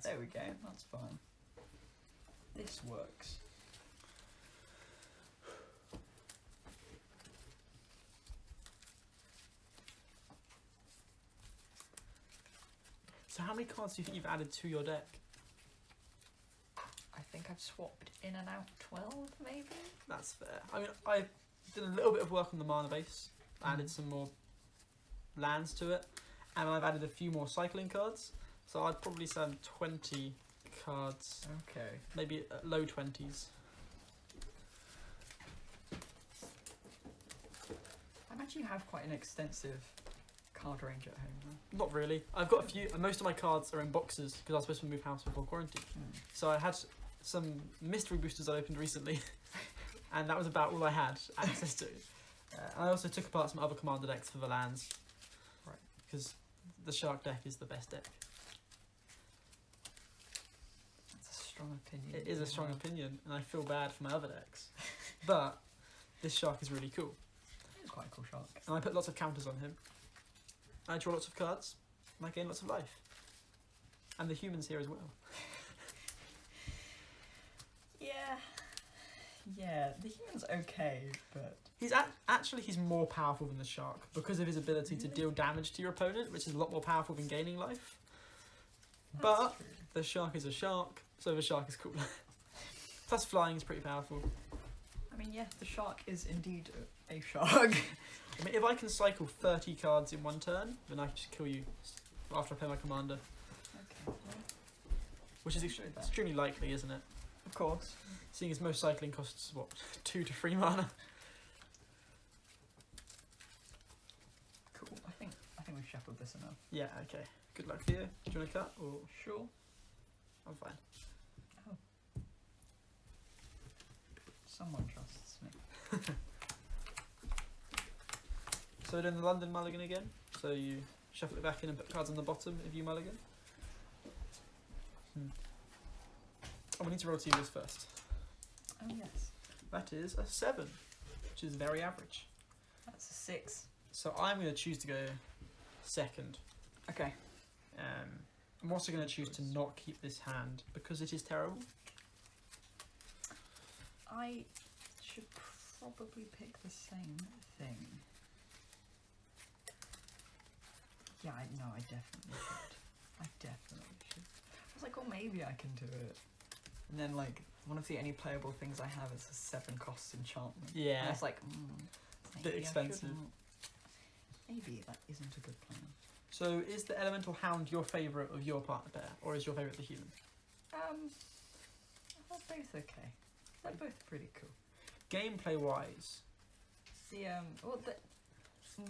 there we go. That's fine. This works. So how many cards do you think you've added to your deck? I think I've swapped in and out 12, maybe? That's fair. I mean, I did a little bit of work on the mana base. I added some more lands to it. And I've added a few more cycling cards. So I'd probably say 20 cards. Okay. Maybe low 20s. I imagine you have quite an extensive card range at home, though. Not really. I've got a few. Most of my cards are in boxes because I was supposed to move house before quarantine. So I had some mystery boosters I opened recently. And that was about all I had access to. I also took apart some other commander decks for the lands. Right. Because the shark deck is the best deck. That's a strong opinion. It is a strong opinion, and I feel bad for my other decks. But this shark is really cool. It's quite a cool shark. And I put lots of counters on him. I draw lots of cards, and I gain lots of life. And the humans here as well. Yeah, the human's okay, but... He's more powerful than the shark because of his ability to deal damage to your opponent, which is a lot more powerful than gaining life. But true. the shark is a shark, so the shark is cooler. Plus flying is pretty powerful. I mean, yeah, the shark is indeed a shark. I mean, if I can cycle 30 cards in one turn, then I can just kill you after I play my commander. Okay. Which is extremely likely, isn't it? Of course. Seeing as most cycling costs, what, 2 to 3 mana? Cool. I think we've shuffled this enough. Yeah, okay. Good luck, Theo. Do you want to cut? Or Sure. I'm fine. Oh. Someone trusts me. So we're doing the London mulligan again. So you shuffle it back in and put cards on the bottom if you mulligan. Oh, we need to roll 2 yours first. Oh, yes. That is a 7, which is very average. That's a 6. So I'm going to choose to go second. Okay. I'm also going to choose to not keep this hand because it is terrible. I should probably pick the same thing. Yeah, I definitely should. I definitely should. I was like, oh, maybe I can do it. And then, like, one of the only playable things I have is a 7 cost enchantment. Yeah. And I was like, Bit maybe I expensive. shouldn't. Maybe that isn't a good plan. So is the elemental hound your favourite of your partner pair, or is your favourite the human? They're both okay. They're both pretty cool. Gameplay wise, The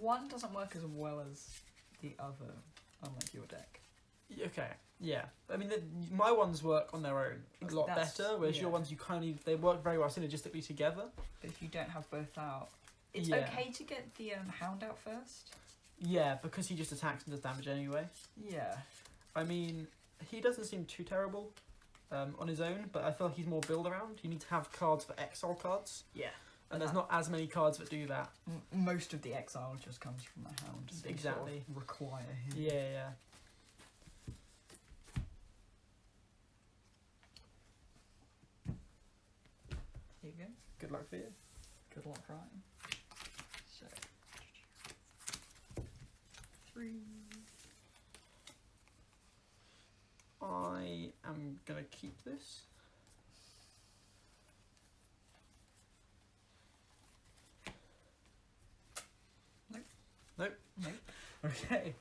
one doesn't work as well as the other, unlike your deck. okay, yeah. I mean, my ones work on their own a lot better, whereas your ones they work very well synergistically together. But if you don't have both out, it's Yeah. okay to get the hound out first. Yeah, because he just attacks and does damage anyway. Yeah. I mean, he doesn't seem too terrible on his own, but I feel like he's more build around. You need to have cards for exile cards, Yeah. and there's not as many cards that do that. Most of the exile just comes from the hound. They Exactly. sort of require him. Yeah. Here you go. Good luck for you. Good luck, Ryan. So, 3. I am gonna keep this. Nope. Okay.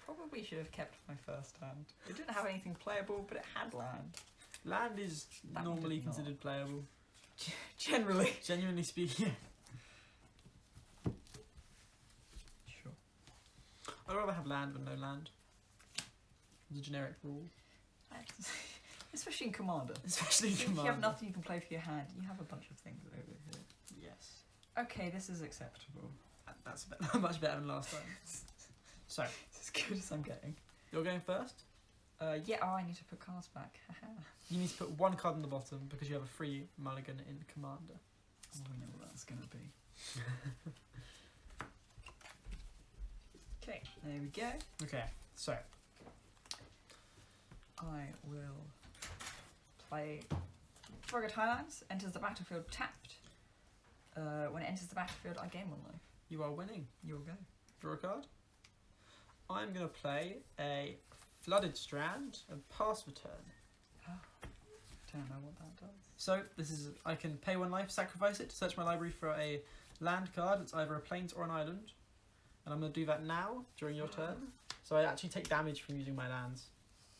Probably should have kept my first hand. It didn't have anything playable, but it had land. Land is That one normally did not. considered playable. Generally. Genuinely speaking, Sure. I'd rather have land than no land. It's a generic rule. Especially in Commander. Especially in If you Commander. have nothing you can play for your hand, you have a bunch of things over here. Yes. Okay, this is acceptable. That's much better than last time. So, It's as good as I'm getting. you're going first. Yeah, I need to put cards back. Haha. You need to put 1 card on the bottom because you have a free mulligan in Commander. We know what that's going to be. Okay, there we go. Okay, so I will play Forget Highlands. Enters the battlefield tapped. When it enters the battlefield, I gain 1 life. You are winning. You'll go. Draw a card. I'm going to play a Flooded Strand and pass the turn. Don't know what that does. So this is, I can pay 1 life, sacrifice it to search my library for a land card. It's either a plains or an island. And I'm going to do that now, during your turn. So I actually take damage from using my lands.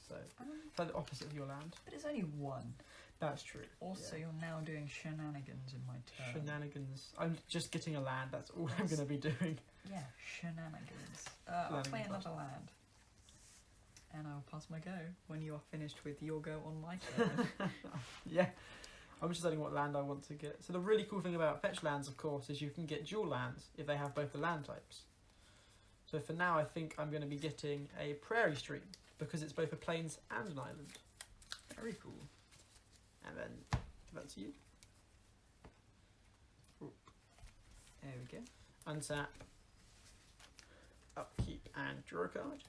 So, it's like the opposite of your land. But it's only 1. That's true. Also, you're now doing shenanigans in my turn. Shenanigans. I'm just getting a land, that's all I'm going to be doing. Yeah, shenanigans. I'll play another land. And I'll pass my go when you are finished with your go on my turn. Yeah. I'm just deciding what land I want to get. So the really cool thing about fetch lands, of course, is you can get dual lands if they have both the land types. So for now, I think I'm going to be getting a prairie stream because it's both a plains and an island. Very cool. And then that's you. There we go. Untap, upkeep, and draw a card.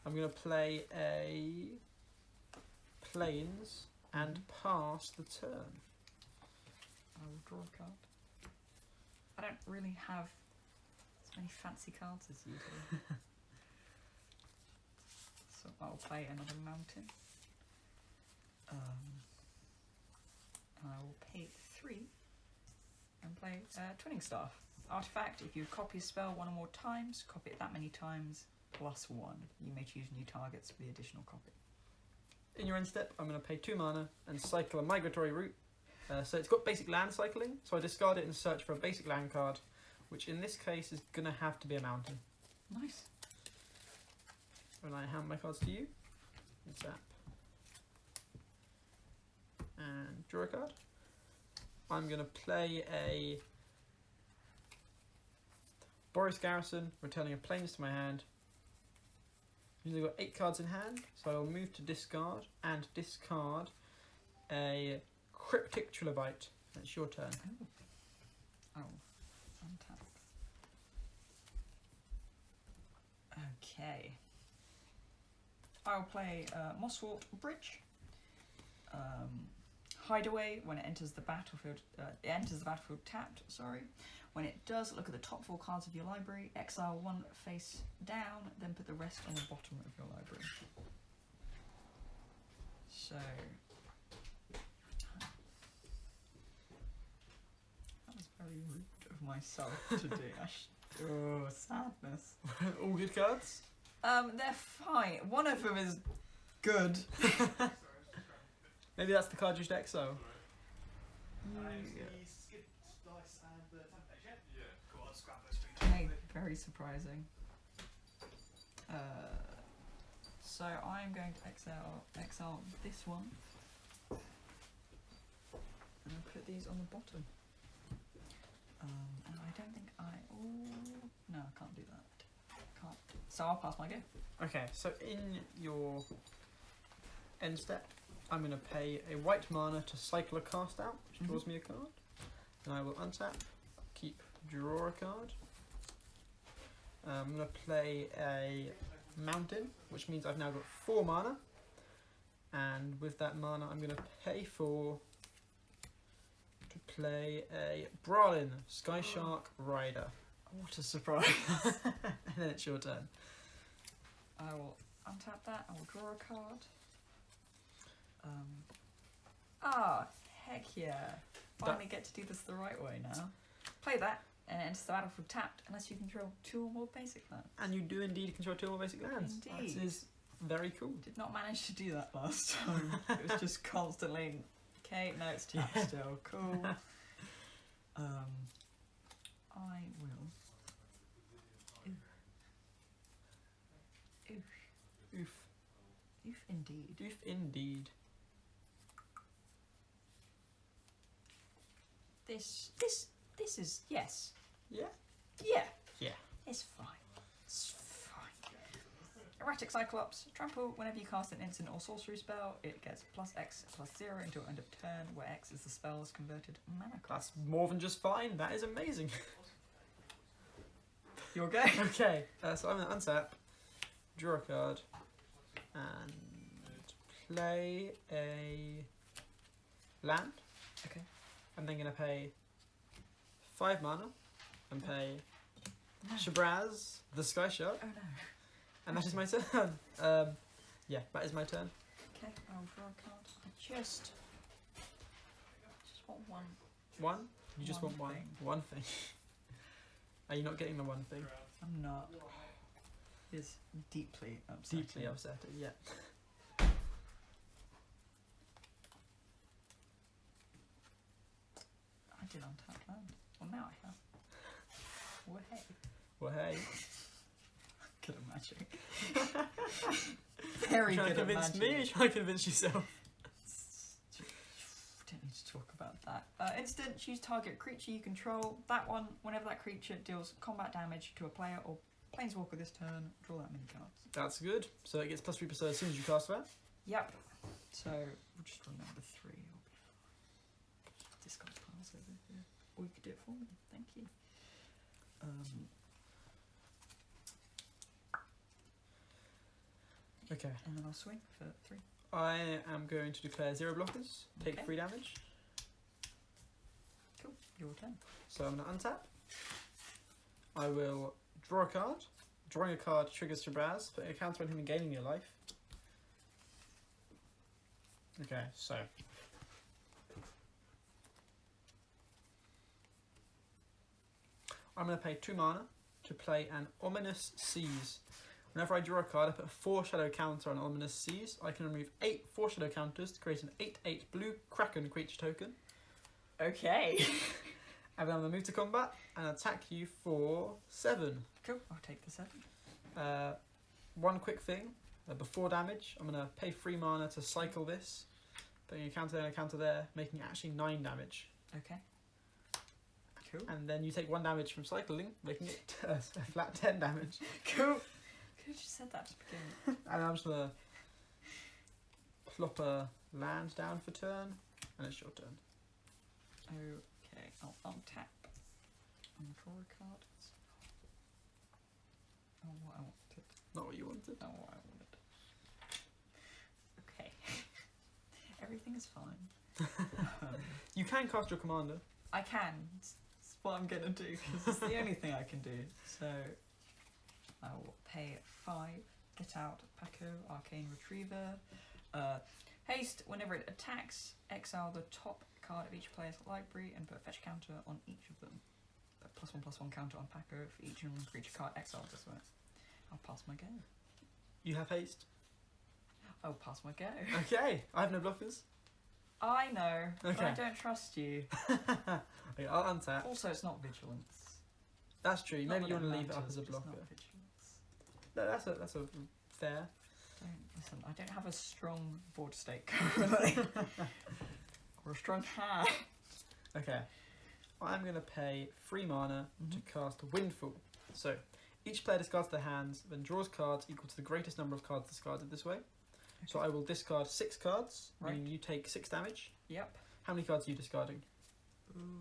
I'm going to play a plains and pass the turn. I will draw a card. I don't really have as many fancy cards as you do. So I'll play another mountain. And I will pay 3 and play Twinning Staff. Artifact, if you copy a spell 1 or more times, copy it that many times, +1. You may choose new targets for the additional copy. In your end step, I'm going to pay 2 mana and cycle a migratory route. So it's got basic land cycling, so I discard it and search for a basic land card, which in this case is going to have to be a mountain. Nice. And I hand my cards to you. Tap. And draw a card. I'm going to play a Boris Garrison, returning a plains to my hand. I've got 8 cards in hand, so I'll move to discard and discard a Cryptic Trilobite. That's your turn. Oh, untap. Okay. I'll play Mosswort Bridge. Hideaway. When it enters the battlefield, tapped. Sorry. When it does, look at the top 4 cards of your library. Exile 1 face down, then put the rest on the bottom of your library. So that was very rude of myself to do. Oh, sadness. All good cards? They're fine. One of them is good. Maybe that's the card you should exile. Okay, very surprising. So I'm going to exile this one, and I'll put these on the bottom. And I don't think no, I can't do that. Can't. So I'll pass my go. Okay, so in your end step, I'm going to pay a white mana to cycle a cast out, which draws me a card. And I will untap, keep, draw a card. I'm going to play a mountain, which means I've now got 4 mana. And with that mana, I'm going to pay 4 to play a Bralin, Sky Shark Rider. What a surprise. And then it's your turn. I will untap that, I will draw a card. Heck yeah. Finally get to do this the right way now. Play that, and it enters the battlefield tapped, unless you control 2 or more basic lands. And you do indeed control 2 more basic lands. Indeed. That is very cool. Did not manage to do that last time. It was just constantly, okay, no, it's tapped still, cool. I will. Oof. Oof indeed. Oof indeed. This is, yes. Yeah? Yeah. Yeah. It's fine. It's fine. Erratic Cyclops. Trample, whenever you cast an instant or sorcery spell, it gets +X/+0 until end of turn, where X is the spell's converted mana cost. That's more than just fine. That is amazing. You okay? Okay, so I'm going to untap, draw a card, and play a land. Okay. I'm then going to pay 5 mana and pay No. Shabraz, the Sky Shark, Oh no. and that is my turn. Yeah, that is my turn. Okay, I'll draw a card. I just want one. One? You just One want one. thing. One thing. Are you not getting the one thing? I'm not. It's deeply upsetting. Deeply upsetting, yeah. I did untap land. Well, now I have. Well, hey. Well, hey. Good at magic. Very Trying good to at convince magic. me, or trying to convince yourself? Don't need to talk about that. Instant, choose target creature you control. That one, whenever that creature deals combat damage to a player or planeswalker this turn, draw that many cards. That's good. So it gets +3 as soon as you cast that. Yep. So we'll just remember 3. I'll be fine. Discard piles over here. Or you could do it for me. Thank you. Okay. And then I'll swing for 3. I am going to declare 0 blockers, take Okay. 3 damage. Cool. Your turn. So I'm going to untap. I will draw a card. Drawing a card triggers Shabraz, putting a counter on him and gaining your life. Okay, so. I'm going to pay 2 mana to play an Ominous Seas. Whenever I draw a card, I put a 4 shadow counter on Ominous Seas. I can remove 8 4 shadow counters to create an 8/8 blue Kraken creature token. Okay. And then I'm going to move to combat and attack you for 7. Cool. I'll take the 7. One quick thing, before damage, I'm going to pay 3 mana to cycle this, putting a counter there and a counter there, making it actually 9 damage. Okay. Cool. And then you take 1 damage from cycling, making it a flat 10 damage. Cool. Could have just said that to begin. And I'm just going to plop a land down for turn, and it's your turn. Okay, I'll untap and draw a card. Oh, what I wanted. Not what you wanted. Not what I wanted. Okay. Everything is fine. You can cast your commander. I can. It's what I'm going to do, because it's the only thing I can do. So, I'll pay 5. Get out Paco, Arcane Retriever. Haste, whenever it attacks, exile the top card of each player's library and put a fetch counter on each of them. Put +1/+1 counter on Paco for each creature card exiled this way. I'll pass my go. You have haste. I'll pass my go. Okay, I have no blockers. I know, but Okay. I don't trust you. Okay, I'll untap. Also, it's not vigilance. That's true. Not Maybe that you it want to leave it up matters, as a but it's blocker. not vigilance. No, that's a fair. Listen, I don't have a strong board state currently. Or a strong hand. Okay. I'm going to pay 3 mana to cast Windfall. So, each player discards their hands, then draws cards equal to the greatest number of cards discarded this way. So I will discard 6 cards, meaning you take 6 damage. Yep. How many cards are you discarding?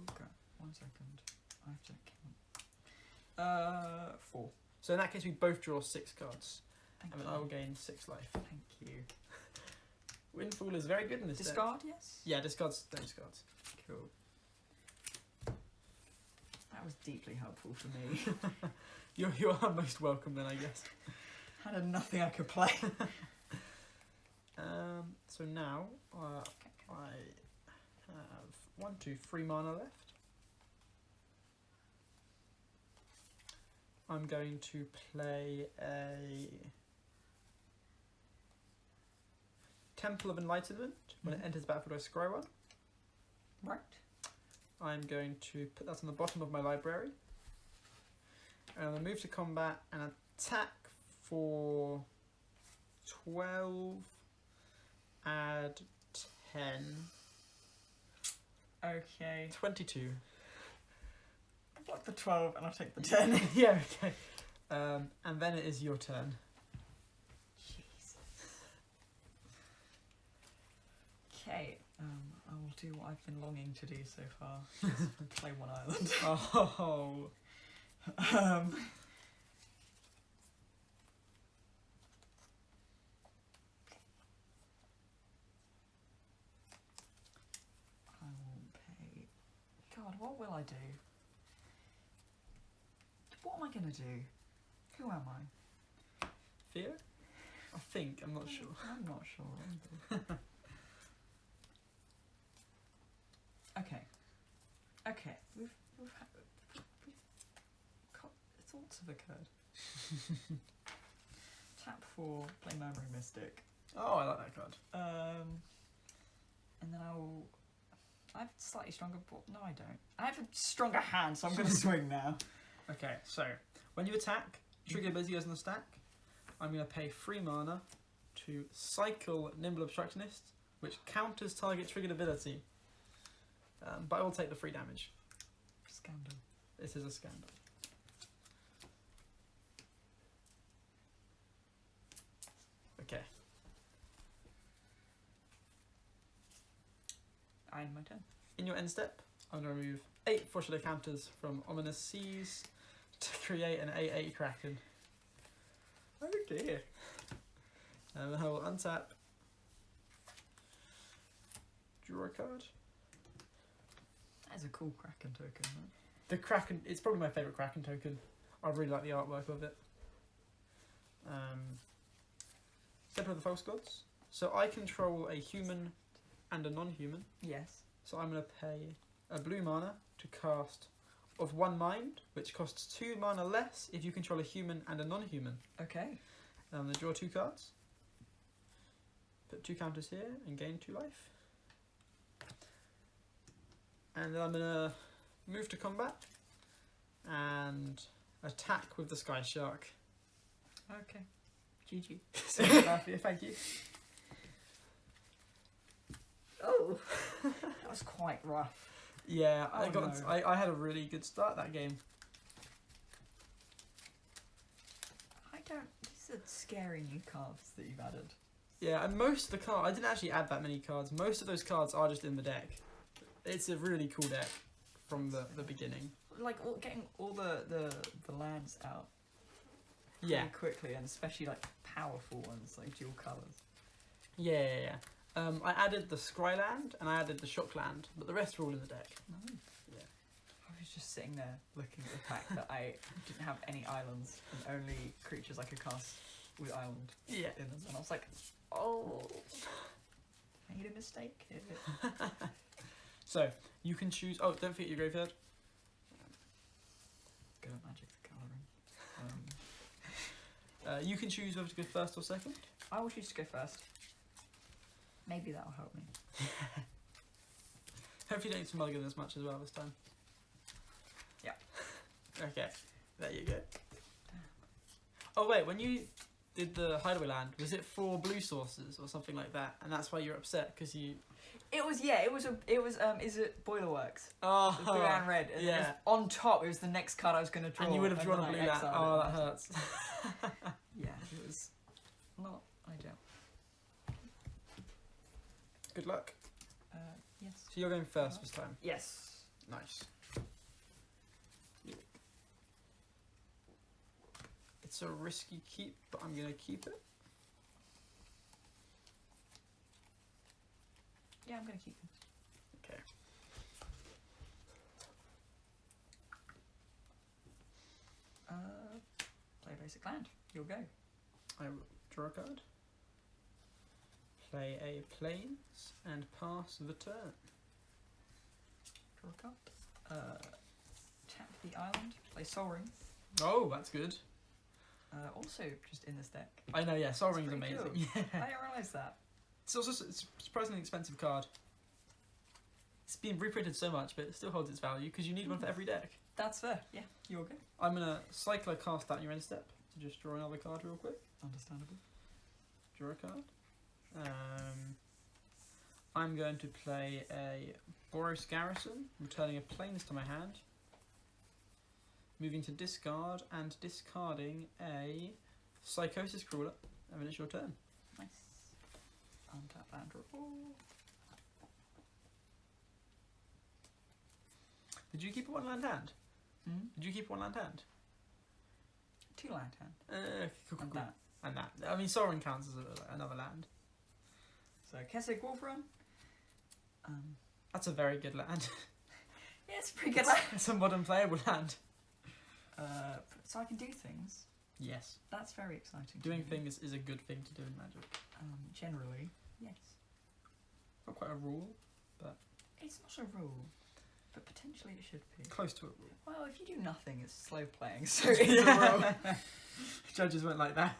Okay, 1 second. I have to count. 4. So in that case, we both draw 6 cards. Thank And you. then I will gain 6 life. Thank you. Windfall is very good in this deck. Discard, yes? Yeah, discards those cards. Cool. That was deeply helpful for me. You are most welcome then, I guess. Had nothing I could play. So now I have 1, 2, 3 mana left. I'm going to play a Temple of Enlightenment. When it enters the battlefield, I scry 1. Right. I'm going to put that on the bottom of my library. And I'm going to move to combat and attack for 12, add 10, Okay. 22. Block the 12 and I'll take the 10. Yeah, okay. And then it is your turn. Jesus. Okay, I will do what I've been longing to do so far. Just play one island. Oh. what will I do? What am I gonna do? Who am I? Theo? I think. I'm not sure. I'm not sure either. Okay. Okay. We've thoughts have occurred. Tap 4, play Memory Mystic. Oh, I like that card. And then I have slightly stronger, but no, I don't. I have a stronger hand, so I'm going to swing now. Okay, so when you attack, trigger ability goes on the stack. I'm going to pay 3 mana to cycle Nimble Obstructionist, which counters target triggered ability. But I will take the 3 damage. Scandal. This is a scandal. Okay. I end my turn. In your end step, I'm going to remove 8 Foreshadow counters from Ominous Seas to create an 8/8 Kraken. Oh dear. And I will untap, draw a card. That is a cool Kraken token, right? The Kraken, it's probably my favourite Kraken token. I really like the artwork of it. Temple of the False Gods. So I control a human and a non-human. Yes. So I'm going to pay a blue mana to cast of 1 Mind, which costs 2 mana less if you control a human and a non-human. Okay. I'm going to draw 2 cards. Put 2 counters here and gain 2 life. And then I'm going to move to combat and attack with the Sky Shark. Okay. GG. Thank you. Oh, that was quite rough. Yeah, Oh, I had a really good start that game. These are scary new cards that you've added. Yeah, and most of the cards, I didn't actually add that many cards. Most of those cards are just in the deck. It's a really cool deck from the beginning. Like getting all the lands out. Yeah. Really quickly, and especially like powerful ones, like dual colours. Yeah. I added the Scryland and I added the Shockland, but the rest are all in the deck. Nice. Yeah. I was just sitting there looking at the fact that I didn't have any islands and only creatures I could cast with island Yeah. in them, and I was like, oh, made a mistake here. So, you can choose... Oh, don't forget your graveyard. Good at Magic the Gathering. You can choose whether to go first or second. I will choose to go first. Maybe that'll help me. Hopefully you don't need to mulligan as much as well this time. Yeah. Okay, there you go. Oh wait, when you did the Hideaway Land, was it 4 blue sources or something like that? And that's why you're upset, because you... It was is it Boilerworks? Oh, It was blue and red. And yeah. it was on top, it was the next card I was going to draw. And you would have drawn a then blue I land. exiled Oh, it. that hurts. Yeah, it was not ideal. Good luck. Yes. So you're going first this time. Yes. Nice. It's a risky keep, but I'm going to keep it. Yeah, I'm going to keep them. Okay. Play a basic land. You'll go. I will draw a card. Play a plains and pass the turn. Draw a card. Tap the island. Play Sol Ring. Oh, that's good. Also, just in this deck. I know, yeah, Sol Ring's pretty amazing. cool. Yeah. I didn't realise that. It's also it's a surprisingly expensive card. It's been reprinted so much, but it still holds its value because you need one for every deck. That's fair. Yeah, you'll go. I'm gonna cycle a cast out in your end step to just draw another card real quick. Understandable. Draw a card. I'm going to play a Boros Garrison, returning a plains to my hand. Moving to discard and discarding a Psychosis Crawler. And then it's your turn. Nice. Untap and draw. Did you keep a 1 land hand? Hmm? Did you keep 1 land hand? 2 land hand. Cool. And that. And that. I mean, Sorin counts as another land. So Keswick Wolf Run. That's a very good land. Yeah, it's a pretty good land. It's a modern playable land. So I can do things. Yes. That's very exciting. Doing things is a good thing to do in Magic. Generally, yes. Not quite a rule. It's not a rule, but potentially it should be. Close to a rule. Well, if you do nothing, it's slow playing, so it's a rule. Judges won't like that.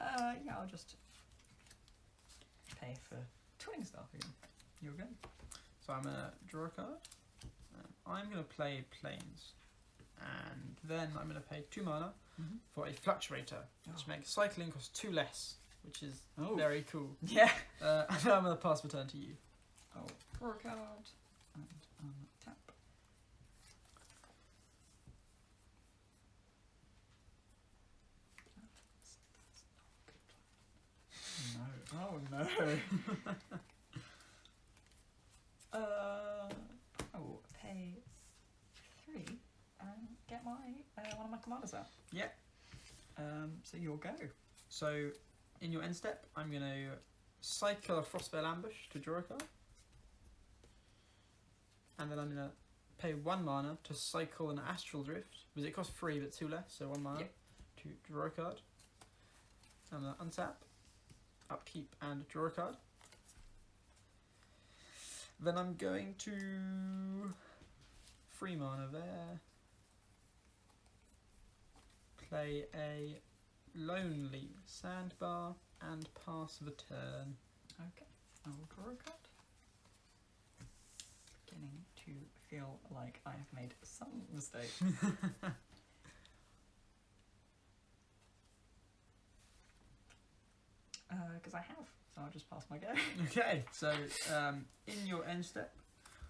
Yeah, I'll just pay for twinning stuff again. You're good. So I'm going to draw a card. I'm going to play Plains. And then I'm going to pay 2 mana for a Fluctuator, which makes cycling cost 2 less, which is very cool. Yeah. And then I'm going to pass the turn to you. I'll draw a card and tap. No. Oh no. I will pay 3 and get my one of my commanders out. Yeah. So you'll go. So in your end step, I'm going to cycle a Frostveil Ambush to draw a card. And then I'm going to pay 1 mana to cycle an Astral Drift, because it costs 3 but 2 less, so 1 mana to draw a card. I'm going to untap, upkeep, and draw a card. Then I'm going to 3 mana there. Play a Lonely Sandbar and pass the turn. Okay, I will draw a card. Beginning to feel like I have made some mistakes. Because I have, so I'll just pass my go. Okay, so in your end step,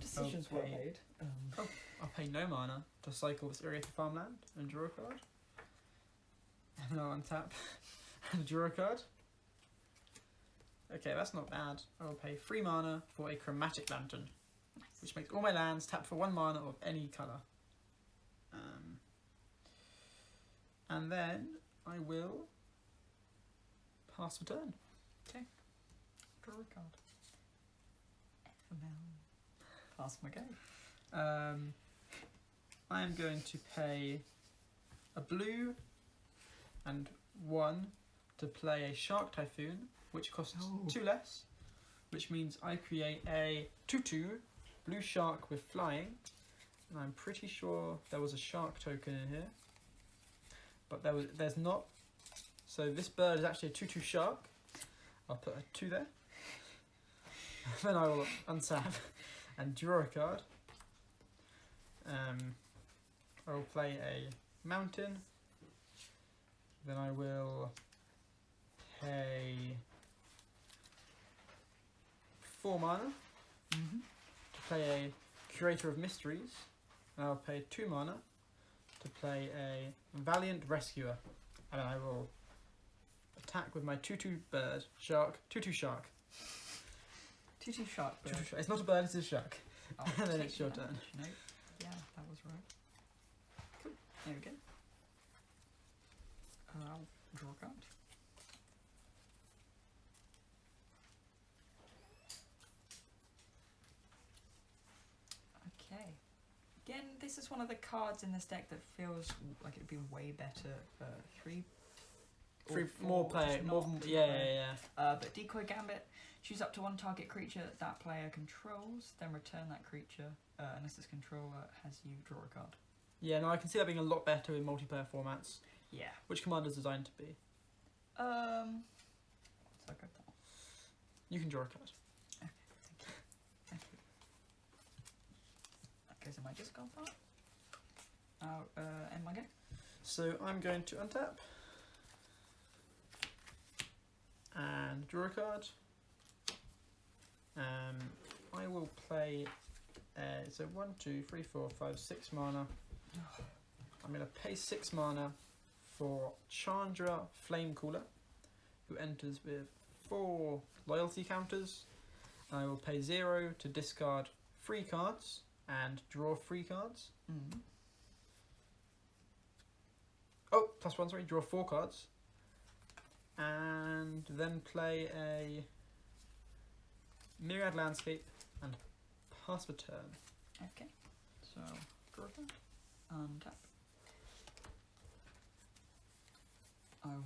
Decisions were made. I'll pay no mana to cycle this area to farmland and draw a card. And I'll untap and draw a card. Okay, that's not bad. I'll pay 3 mana for a Chromatic Lantern, which makes all my lands tap for 1 mana of any colour. And then I will pass the turn. Okay. Draw a card. Pass my go. I am going to pay a blue and 1 to play a Shark Typhoon, which costs 2 less, which means I create a 2/2 blue shark with flying, and I'm pretty sure there was a shark token in here, but there's not. So this bird is actually a 2/2 shark. I'll put a 2 there. Then I will untap and draw a card. I will play a mountain. Then I will pay 4 mana to play a Curator of Mysteries. And I'll pay 2 mana to play a Valiant Rescuer. And I will attack with my 2/2 bird, shark, 2/2 shark. 2/2 shark bird. It's not a bird, it's a shark. Oh, And then it's your turn. No. Yeah, that was right. Cool. There we go. I'll draw a card. Okay. Again, this is one of the cards in this deck that feels like it'd be way better for 3 or 4, More play, just more. not Yeah. but Decoy Gambit, choose up to 1 target creature that player controls, then return that creature unless its controller has you draw a card. Yeah, no, I can see that being a lot better in multiplayer formats. Yeah. Which commander's designed to be? So I go that one. You can draw a card. Okay, thank you. That goes in my discard pile. I'll end my go. So I'm going to untap and draw a card. I will play. So 1, 2, 3, 4, 5, 6 mana. I'm going to pay 6 mana for Chandra Flamecooler, who enters with 4 loyalty counters. I will pay 0 to discard 3 cards and draw 3 cards. Oh, +1, sorry, draw 4 cards. And then play a Myriad Landscape and pass the turn. Okay. So, draw a card, untap. I will.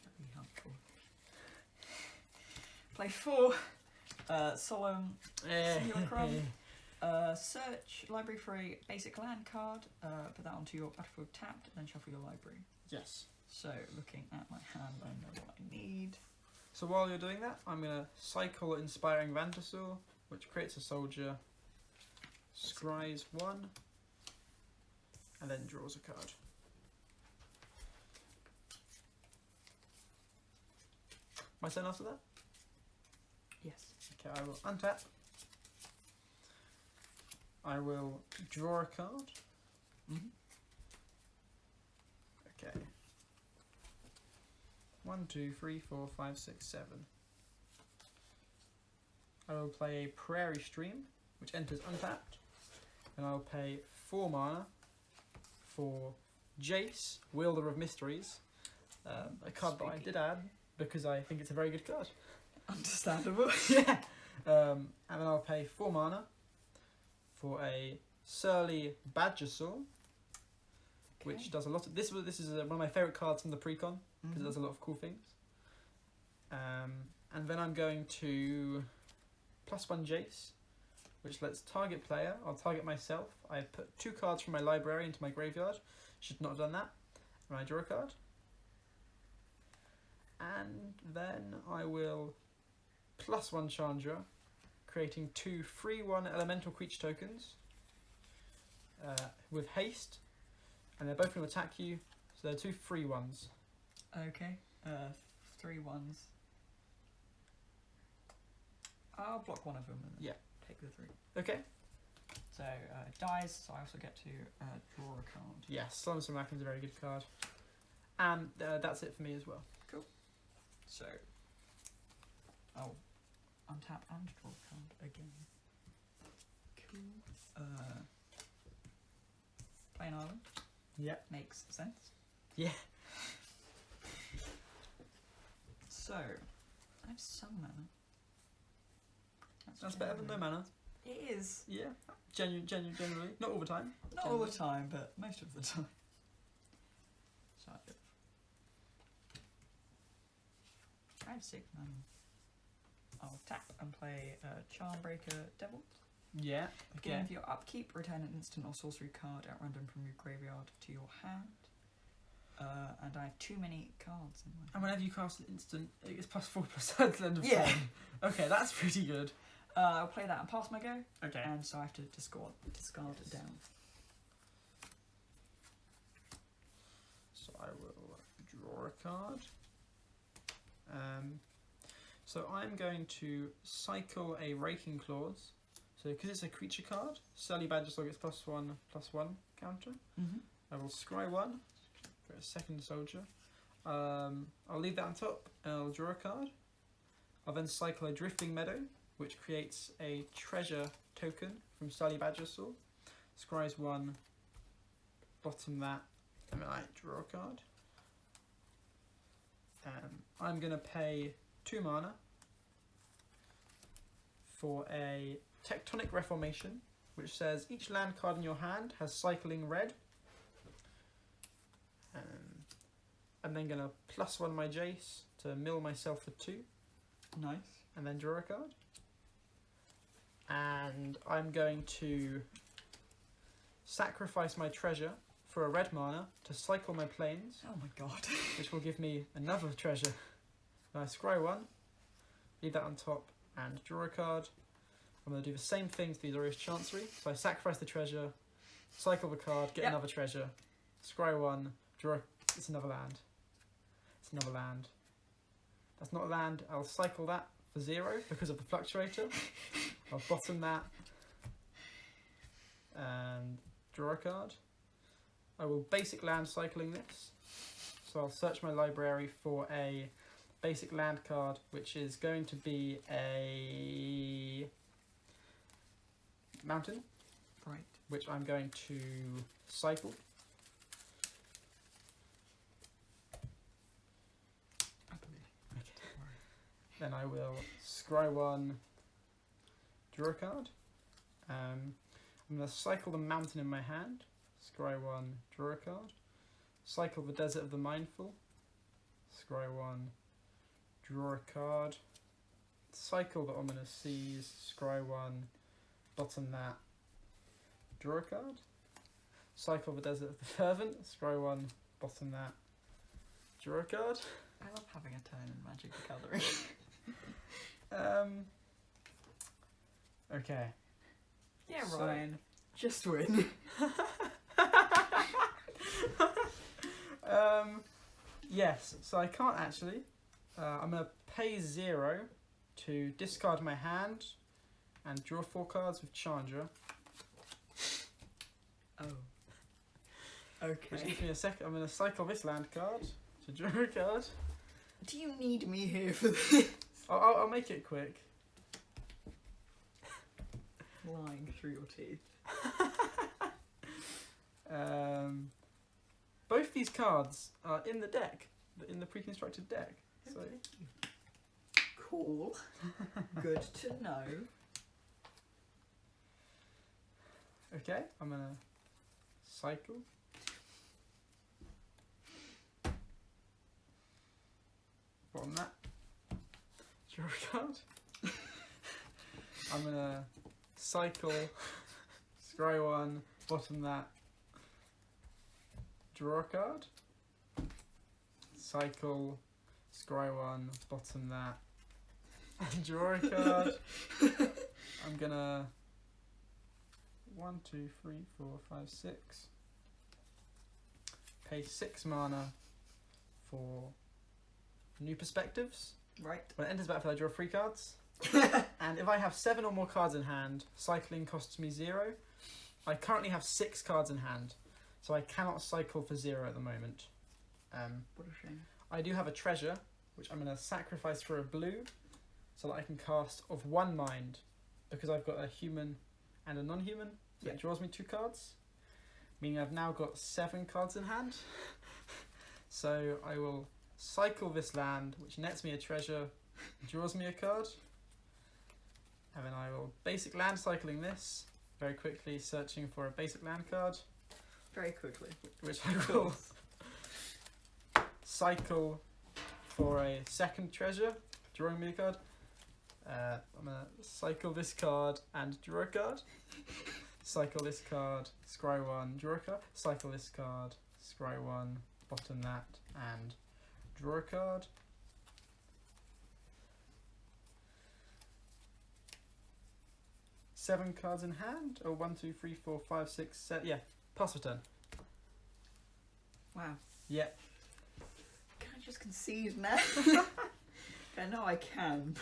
Very helpful. Play 4. Solemn Simulacrum. Search library for a basic land card. Put that onto your battlefield tapped, then shuffle your library. Yes. So, looking at my hand, I know what I need. So while you're doing that, I'm going to cycle Inspiring Vantasaur, which creates a soldier, scries 1, and then draws a card. My turn after that? Yes. Okay, I will untap. I will draw a card. Mm-hmm. Okay. 1, 2, 3, 4, 5, 6, 7. I will play a Prairie Stream, which enters untapped, and I'll pay 4 mana for Jace, Wielder of Mysteries, a card that I did add because I think it's a very good card. Understandable. Yeah. And then I'll pay 4 mana for a Surly Badgersaur, which does a lot of this is one of my favourite cards from the precon because it does a lot of cool things. And then I'm going to +1 Jace, which lets target player. I'll target myself. I put 2 cards from my library into my graveyard. Should not have done that. And I draw a card. And then I will +1 Chandra, creating 2 3/1 elemental creature tokens with haste, and they're both going to attack you. So they're 2 3/1s. Okay. 3 1s. I'll block one of them and then take the 3. Okay. So it dies, so I also get to draw a card. Yes, Slums from Raccoon is a very good card. And that's it for me as well. Cool. So I'll untap and draw a card again. Cool. Play an island. Yeah. Makes sense. Yeah. So I have some mana. That's better than no mana. It is. Yeah. Generally. Not all the time. Not all the time, but most of the time. So I have 6 mana. I'll tap and play Charmbreaker Devil. Yeah. Beginning Okay. of your upkeep, return an instant or sorcery card at random from your graveyard to your hand. And I have too many cards in my hand. And whenever you cast an instant, it gets +4/+, at the end of Yeah. turn. Okay, that's pretty good. I'll play that and pass my go. Okay. And so I have to discard it down. So I will draw a card. So I'm going to cycle a Raking Claws. So because it's a creature card, Surly Badgersaur gets +1/+1 counter. Mm-hmm. I will scry 1 for a second soldier. I'll leave that on top and I'll draw a card. I'll then cycle a Drifting Meadow, which creates a treasure token from Surly Badgersaur. Scries 1, bottom that, and then I draw a card. I'm going to pay 2 mana for a Tectonic Reformation, which says each land card in your hand has cycling red. I'm then going to +1 my Jace to mill myself for 2. Nice. And then draw a card. And I'm going to sacrifice my treasure for a red mana to cycle my planes, Oh my god. which will give me another treasure. And I scry 1, leave that on top, and draw a card. I'm going to do the same thing to the Azorius Chancery. So I sacrifice the treasure, cycle the card, get another treasure, scry 1, draw. It's another land. It's another land. That's not a land. I'll cycle that for 0 because of the Fluctuator. I'll bottom that and draw a card. I will basic land cycling this. So I'll search my library for a basic land card, which is going to be a mountain, Right. which I'm going to cycle. I believe. Then I will scry 1, draw a card. I'm I'm going to cycle the mountain in my hand. Scry 1, draw a card. Cycle the desert of the mindful. Scry 1, draw a card. Cycle the ominous seas. Scry 1, bottom that, draw a card. Cycle the desert of the fervent. Scry 1, bottom that, draw a card. I love having a turn in Magic the Gathering. Okay. Yeah, So- Ryan. Just win. Yes, so I can't actually. I'm going to pay 0 to discard my hand and draw 4 cards with Chandra. Oh. Which Okay. gives me a second. I'm going to cycle this land card to draw a card. Do you need me here for this? I'll make it quick. Lying through your teeth. Both these cards are in the deck, in the pre-constructed deck. So Cool. Good to know. okay, I'm gonna cycle. Bottom that. Draw a card. I'm gonna cycle. Scry 1. Bottom that. Draw a card. Cycle. Scry 1. Bottom that. And draw a card. I'm gonna 1, 2, 3, 4, 5, 6. Pay 6 mana for New Perspectives. Right. When it enters the battlefield, I draw 3 cards. And if I have 7 or more cards in hand, cycling costs me 0. I currently have 6 cards in hand, so I cannot cycle for 0 at the moment. What a shame. I do have a treasure, which I'm going to sacrifice for a blue, so that I can cast of 1 mind, because I've got a human and a non-human. So Yeah. it draws me 2 cards, meaning I've now got 7 cards in hand. So I will cycle this land, which nets me a treasure, draws me a card. And then I will basic land cycling this, very quickly searching for a basic land card, Very quickly. which I will cycle for a second treasure, drawing me a card. I'm going to cycle this card and draw a card. Cycle this card, scry 1, draw a card. Cycle this card, scry 1, bottom that, and draw a card. Seven cards in hand. Oh, 1, 2, 3, 4, 5, 6, 7. Yeah, pass for turn. Wow. Yeah. Can I just concede now? I know I can.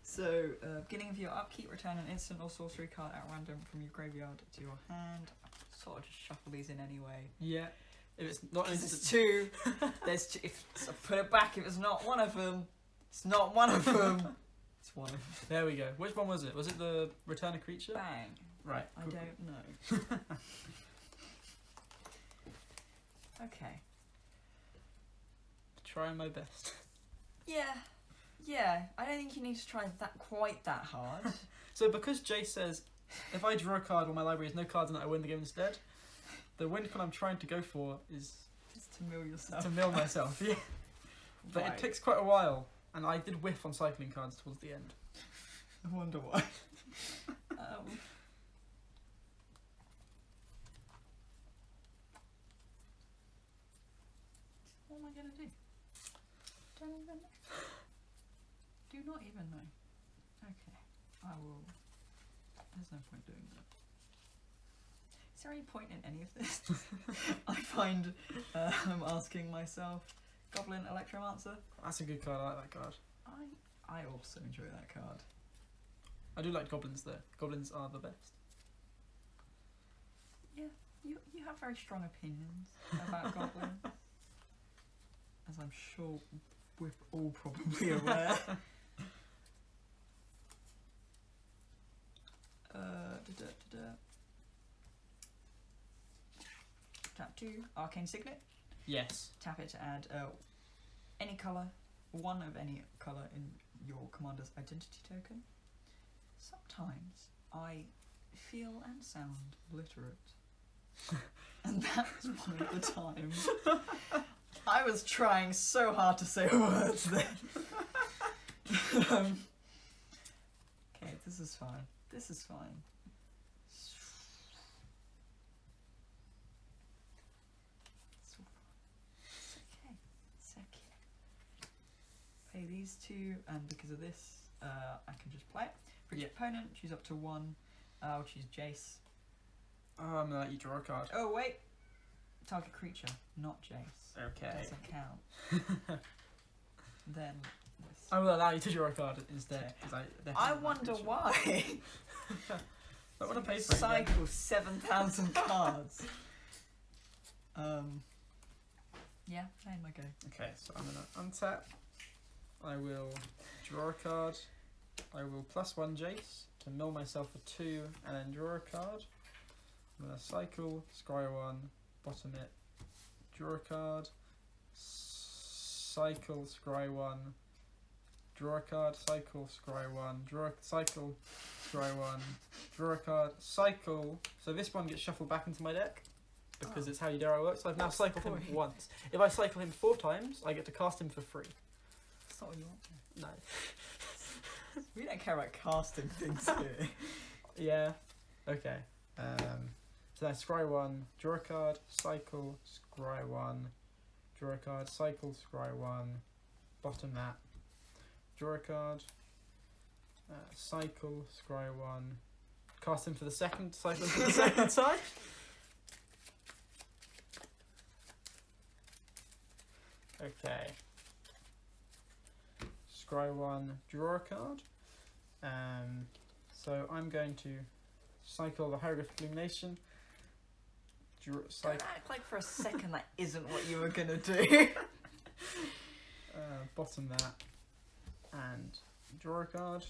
So, beginning of your upkeep, return an instant or sorcery card at random from your graveyard to your hand. I'll sort of just shuffle these in anyway. Yeah. If it's not There's instant. 2. There's 2. So put it back if it's not one of them. It's not one of them. It's one of them. There we go. Which one was it? Was it the return a creature? Bang. Right. I cool. don't know. Okay. Trying my best. Yeah. I don't think you need to try that quite that hard. So because Jay says, if I draw a card while my library has no cards in it, I win the game instead. The win con I'm trying to go for is Just to mill yourself. to mill myself. Yeah. But Right. it takes quite a while, and I did whiff on cycling cards towards the end. I wonder why. What am I gonna do? Don't even know. Do not even know. Okay, I will. There's no point doing that. Is there any point in any of this? I find I'm asking myself. Goblin Electromancer. That's a good card. I like that card. I also enjoy that card. I do like goblins though. Goblins are the best. Yeah, you have very strong opinions about goblins, as I'm sure we're all probably aware. Tap 2, Arcane Signet. Yes. Tap it to add any colour, one of any colour in your commander's identity token. Sometimes I feel and sound literate. And that was one of the times I was trying so hard to say words then. Okay, this is fine. This is fine. It's okay. It's okay. Play these two, and because of this, I can just play it. For each opponent, choose up to one. I'll choose Jace. Oh, I'm gonna let you draw a card. Oh wait, target creature, not Jace. Okay. Doesn't count. Then this. I will allow you to draw a card instead. Okay. Because I wonder why. I want to pay for it. Cycle 7,000 cards. Yeah, playing my go. Okay, so I'm gonna untap. I will draw a card. I will +1 Jace to mill myself for 2 and then draw a card. I'm gonna cycle, scry 1, bottom it, draw a card, cycle, scry 1, draw a card, cycle, scry 1, cycle, scry 1, draw a card, cycle. So this one gets shuffled back into my deck because it's how Ikoria works. So I've now cycled him once. If I cycle him 4 times, I get to cast him for free. That's not what you want. No. We don't care about casting things here. Yeah. Okay. So then scry 1, draw a card, cycle, scry 1, draw a card, cycle, scry 1, bottom that, draw a card, cycle, scry 1, cast him for the second, cycle for the second time. Okay. Scry 1, draw a card. So I'm going to cycle the Hieroglyphic Illumination. Don't act like for a second that isn't what you were gonna do. Bottom that and draw a card.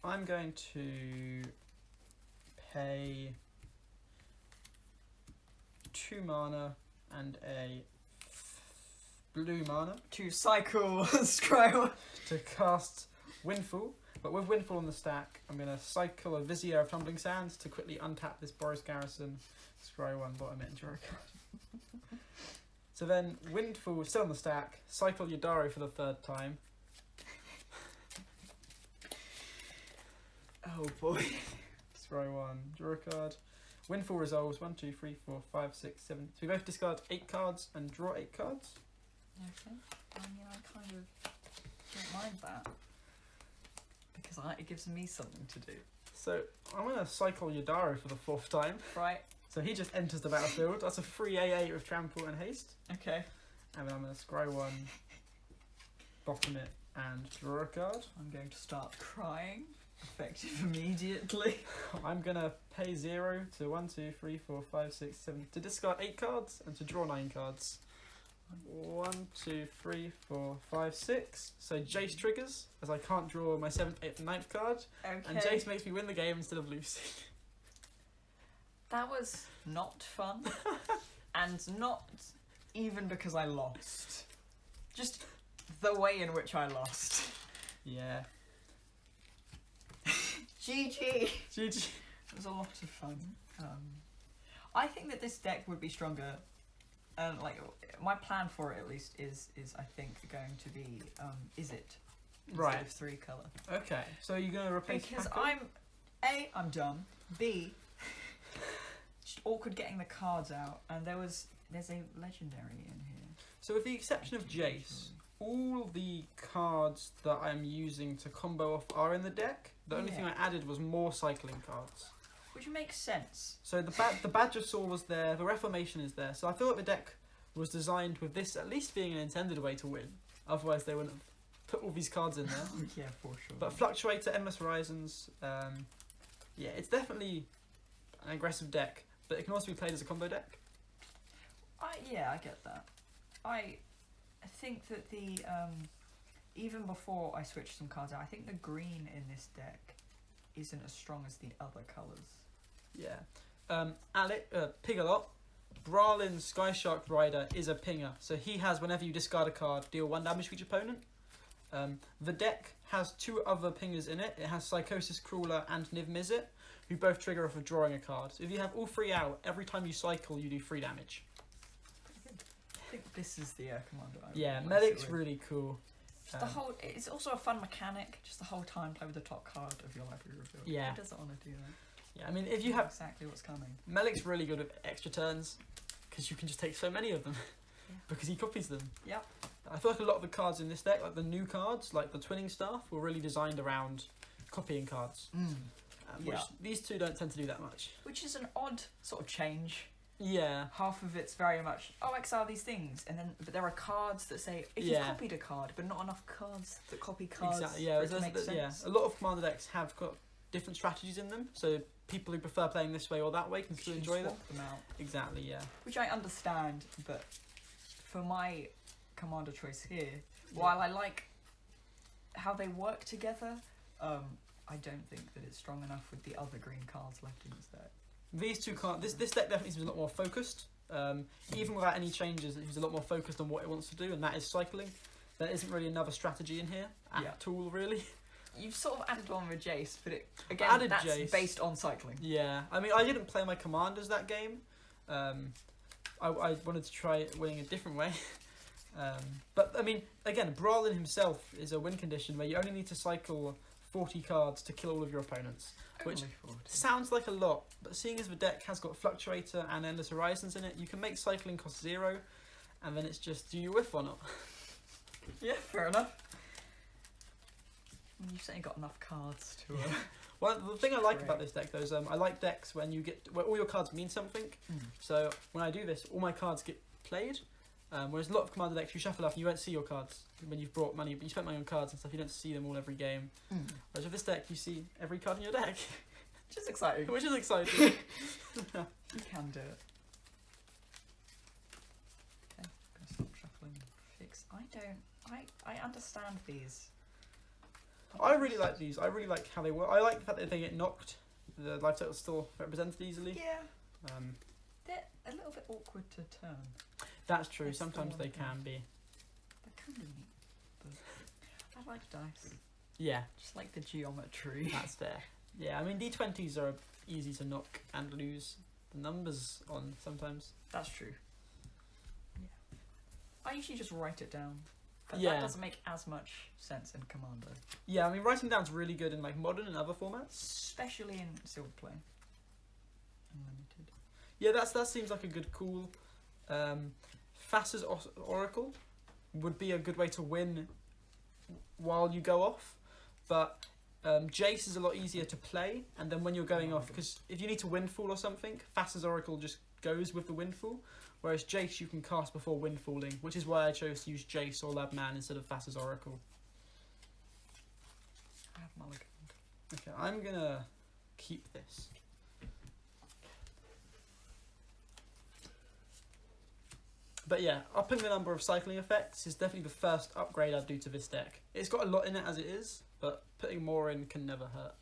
I'm going to pay 2 mana and a blue mana To cycle scroll. to cast Windfall. But with Windfall on the stack, I'm going to cycle a Vizier of Tumbling Sands to quickly untap this Boros Garrison, scry 1, bottom it, and draw a card. So then, Windfall still on the stack, cycle Yodari for the 3rd time. Oh boy. Scry 1, draw a card. Windfall resolves 1, 2, 3, 4, 5, 6, 7. So we both discard 8 cards and draw 8 cards. Okay. I mean, I kind of don't mind that. Because it gives me something to do. So I'm going to cycle Yodari for the 4th time. Right. So he just enters the battlefield. That's a free AA with trample and haste. Okay. And then I'm going to scry 1, bottom it, and draw a card. I'm going to start crying. Effective immediately. I'm going to pay 0 to 1, 2, 3, 4, 5, 6, 7 to discard 8 cards and to draw 9 cards. 1, 2, 3, 4, 5, 6. So Jace triggers, as I can't draw my 7th, 8th, and 9th card. Okay. And Jace makes me win the game instead of losing. That was not fun. And not even because I lost. Just the way in which I lost. Yeah. GG. GG. It was a lot of fun. I think that this deck would be stronger. Like my plan for it at least is I think going to be is it instead Right. of 3 colour. Okay. So you're going to replace Because Paco? I'm dumb. B, just awkward getting the cards out, and there's a legendary in here. So with the exception of Jace, all the cards that I'm using to combo off are in the deck. The only thing I added was more cycling cards. Which makes sense. So the Badge of Saw was there, the Reformation is there. So I feel like the deck was designed with this at least being an intended way to win. Otherwise they wouldn't have put all these cards in there. Yeah, for sure. But Fluctuator, Endless Horizons, yeah, it's definitely an aggressive deck, but it can also be played as a combo deck. Yeah, I get that. I think that the even before I switched some cards out, I think the green in this deck isn't as strong as the other colours. Yeah. Pigalot, Bralin Sky Shark Rider is a pinger. So he has, whenever you discard a card, deal 1 damage to each opponent. The deck has 2 other pingers in it. It has Psychosis Crawler and Niv Mizzet, who both trigger off of drawing a card. So if you have all 3 out, every time you cycle, you do 3 damage. I think this is the commander. Yeah, Medic's really cool. Just the whole. It's also a fun mechanic. Just the whole time play with the top card of your library reveal. Yeah. Who doesn't want to do that? Yeah, I mean, if you have exactly what's coming. Melic's really good at extra turns because you can just take so many of them because he copies them. Yep. I feel like a lot of the cards in this deck, like the new cards, like the Twinning Staff, were really designed around copying cards. Which these 2 don't tend to do that much. Which is an odd sort of change. Yeah. Half of it's very much, exile these things, and then but there are cards that say if you've copied a card, but not enough cards that copy cards. Exactly. Yeah. For it to make sense. A lot of commander decks have got different strategies in them, so people who prefer playing this way or that way can still enjoy them. Out. Exactly. Yeah. Which I understand, but for my commander choice here, while I like how they work together, I don't think that it's strong enough with the other green cards left in this deck. These 2 cards, this deck definitely seems a lot more focused. Even without any changes, it seems a lot more focused on what it wants to do, and that is cycling. There isn't really another strategy in here at all, really. You've sort of added one with Jace, but that's Jace. based on cycling. Yeah, I mean, I didn't play my commanders that game. I wanted to try winning a different way. But, I mean, again, Brawlin himself is a win condition where you only need to cycle 40 cards to kill all of your opponents. Which sounds like a lot, but seeing as the deck has got Fluctuator and Endless Horizons in it, you can make cycling cost 0, and then it's just, do you whiff or not? Yeah, fair enough. You've certainly got enough cards to... Well, the thing I like about this deck, though, is I like decks where all your cards mean something. So when I do this, all my cards get played. Whereas a lot of commander decks, you shuffle up and you won't see your cards when you've brought money, but you spent money on cards and stuff, you don't see them all every game. Whereas with this deck, you see every card in your deck. Which is exciting. Which is exciting. You can do it. Okay, I'm going to stop shuffling. Fix. I understand these. I really like these. I really like how they work. I like the fact that they get knocked. The life total is still represented easily. Yeah. They're a little bit awkward to turn. That's true. Sometimes they can be. They can be neat. But I like dice. Yeah. Just like the geometry. That's fair. Yeah, I mean, D20s are easy to knock and lose the numbers on sometimes. That's true. Yeah. I usually just write it down. But Yeah. that doesn't make as much sense in Commander. Yeah, I mean, writing down's really good in like modern and other formats. Especially in Silver Play. Unlimited. Yeah, that seems like a good call. Thassa's Oracle would be a good way to win while you go off, but Jace is a lot easier to play, and then when you're going off, because if you need to windfall or something, Thassa's Oracle just goes with the windfall, whereas Jace you can cast before windfalling, which is why I chose to use Jace or Labman instead of Thassa's Oracle. I have mulligan. Okay, I'm gonna keep this. But yeah, upping the number of cycling effects is definitely the first upgrade I'd do to this deck. It's got a lot in it as it is, but putting more in can never hurt.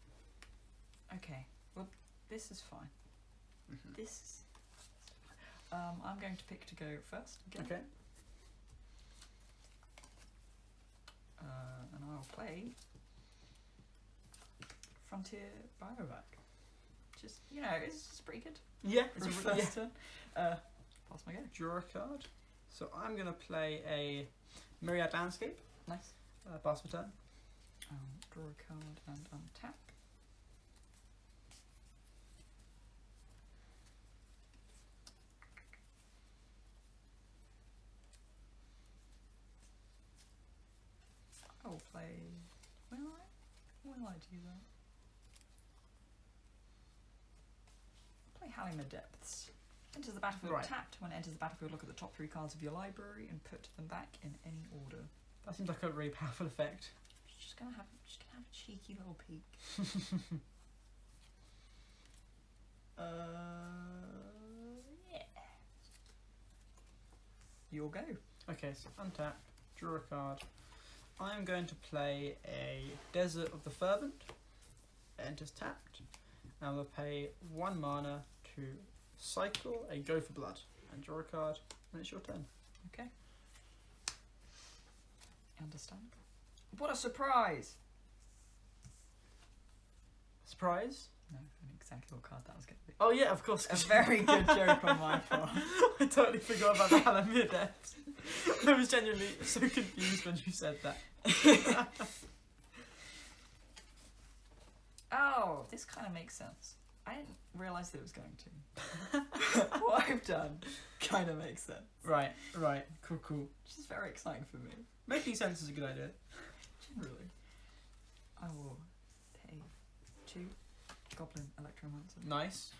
Okay, well, this is fine. This is fine. I'm going to pick to go first again. Okay. And I'll play Frontier Biovac. Just, it's pretty good. Yeah, It's a yeah. first turn. Pass my go. Draw a card. So I'm going to play a Myriad Landscape. Nice. Pass the turn. Draw a card and untap. I will play. Will I do that? Play Howling the Depths. Enters the battlefield Right. tapped. When it enters the battlefield, look at the top 3 cards of your library and put them back in any order. That seems like a really powerful effect. Just gonna have a cheeky little peek. Yeah. You'll go. Okay, so untap, draw a card. I'm going to play a Desert of the Fervent. It enters tapped. And I'm going to pay 1 mana to cycle a Go for Blood and draw a card, and it's your turn. Okay. Understand. What a surprise! Surprise? No, I knew exactly what card that was going to be. Oh yeah, of course. A very good joke on my part. I totally forgot about the Halamir depths. I was genuinely so confused when you said that. Oh, this kind of makes sense. I didn't realise that it was going to. What I've done kind of makes sense. Right. Cool. Which is very exciting for me. Making sense is a good idea. Generally. I will pay 2 Goblin Electromancer. Nice.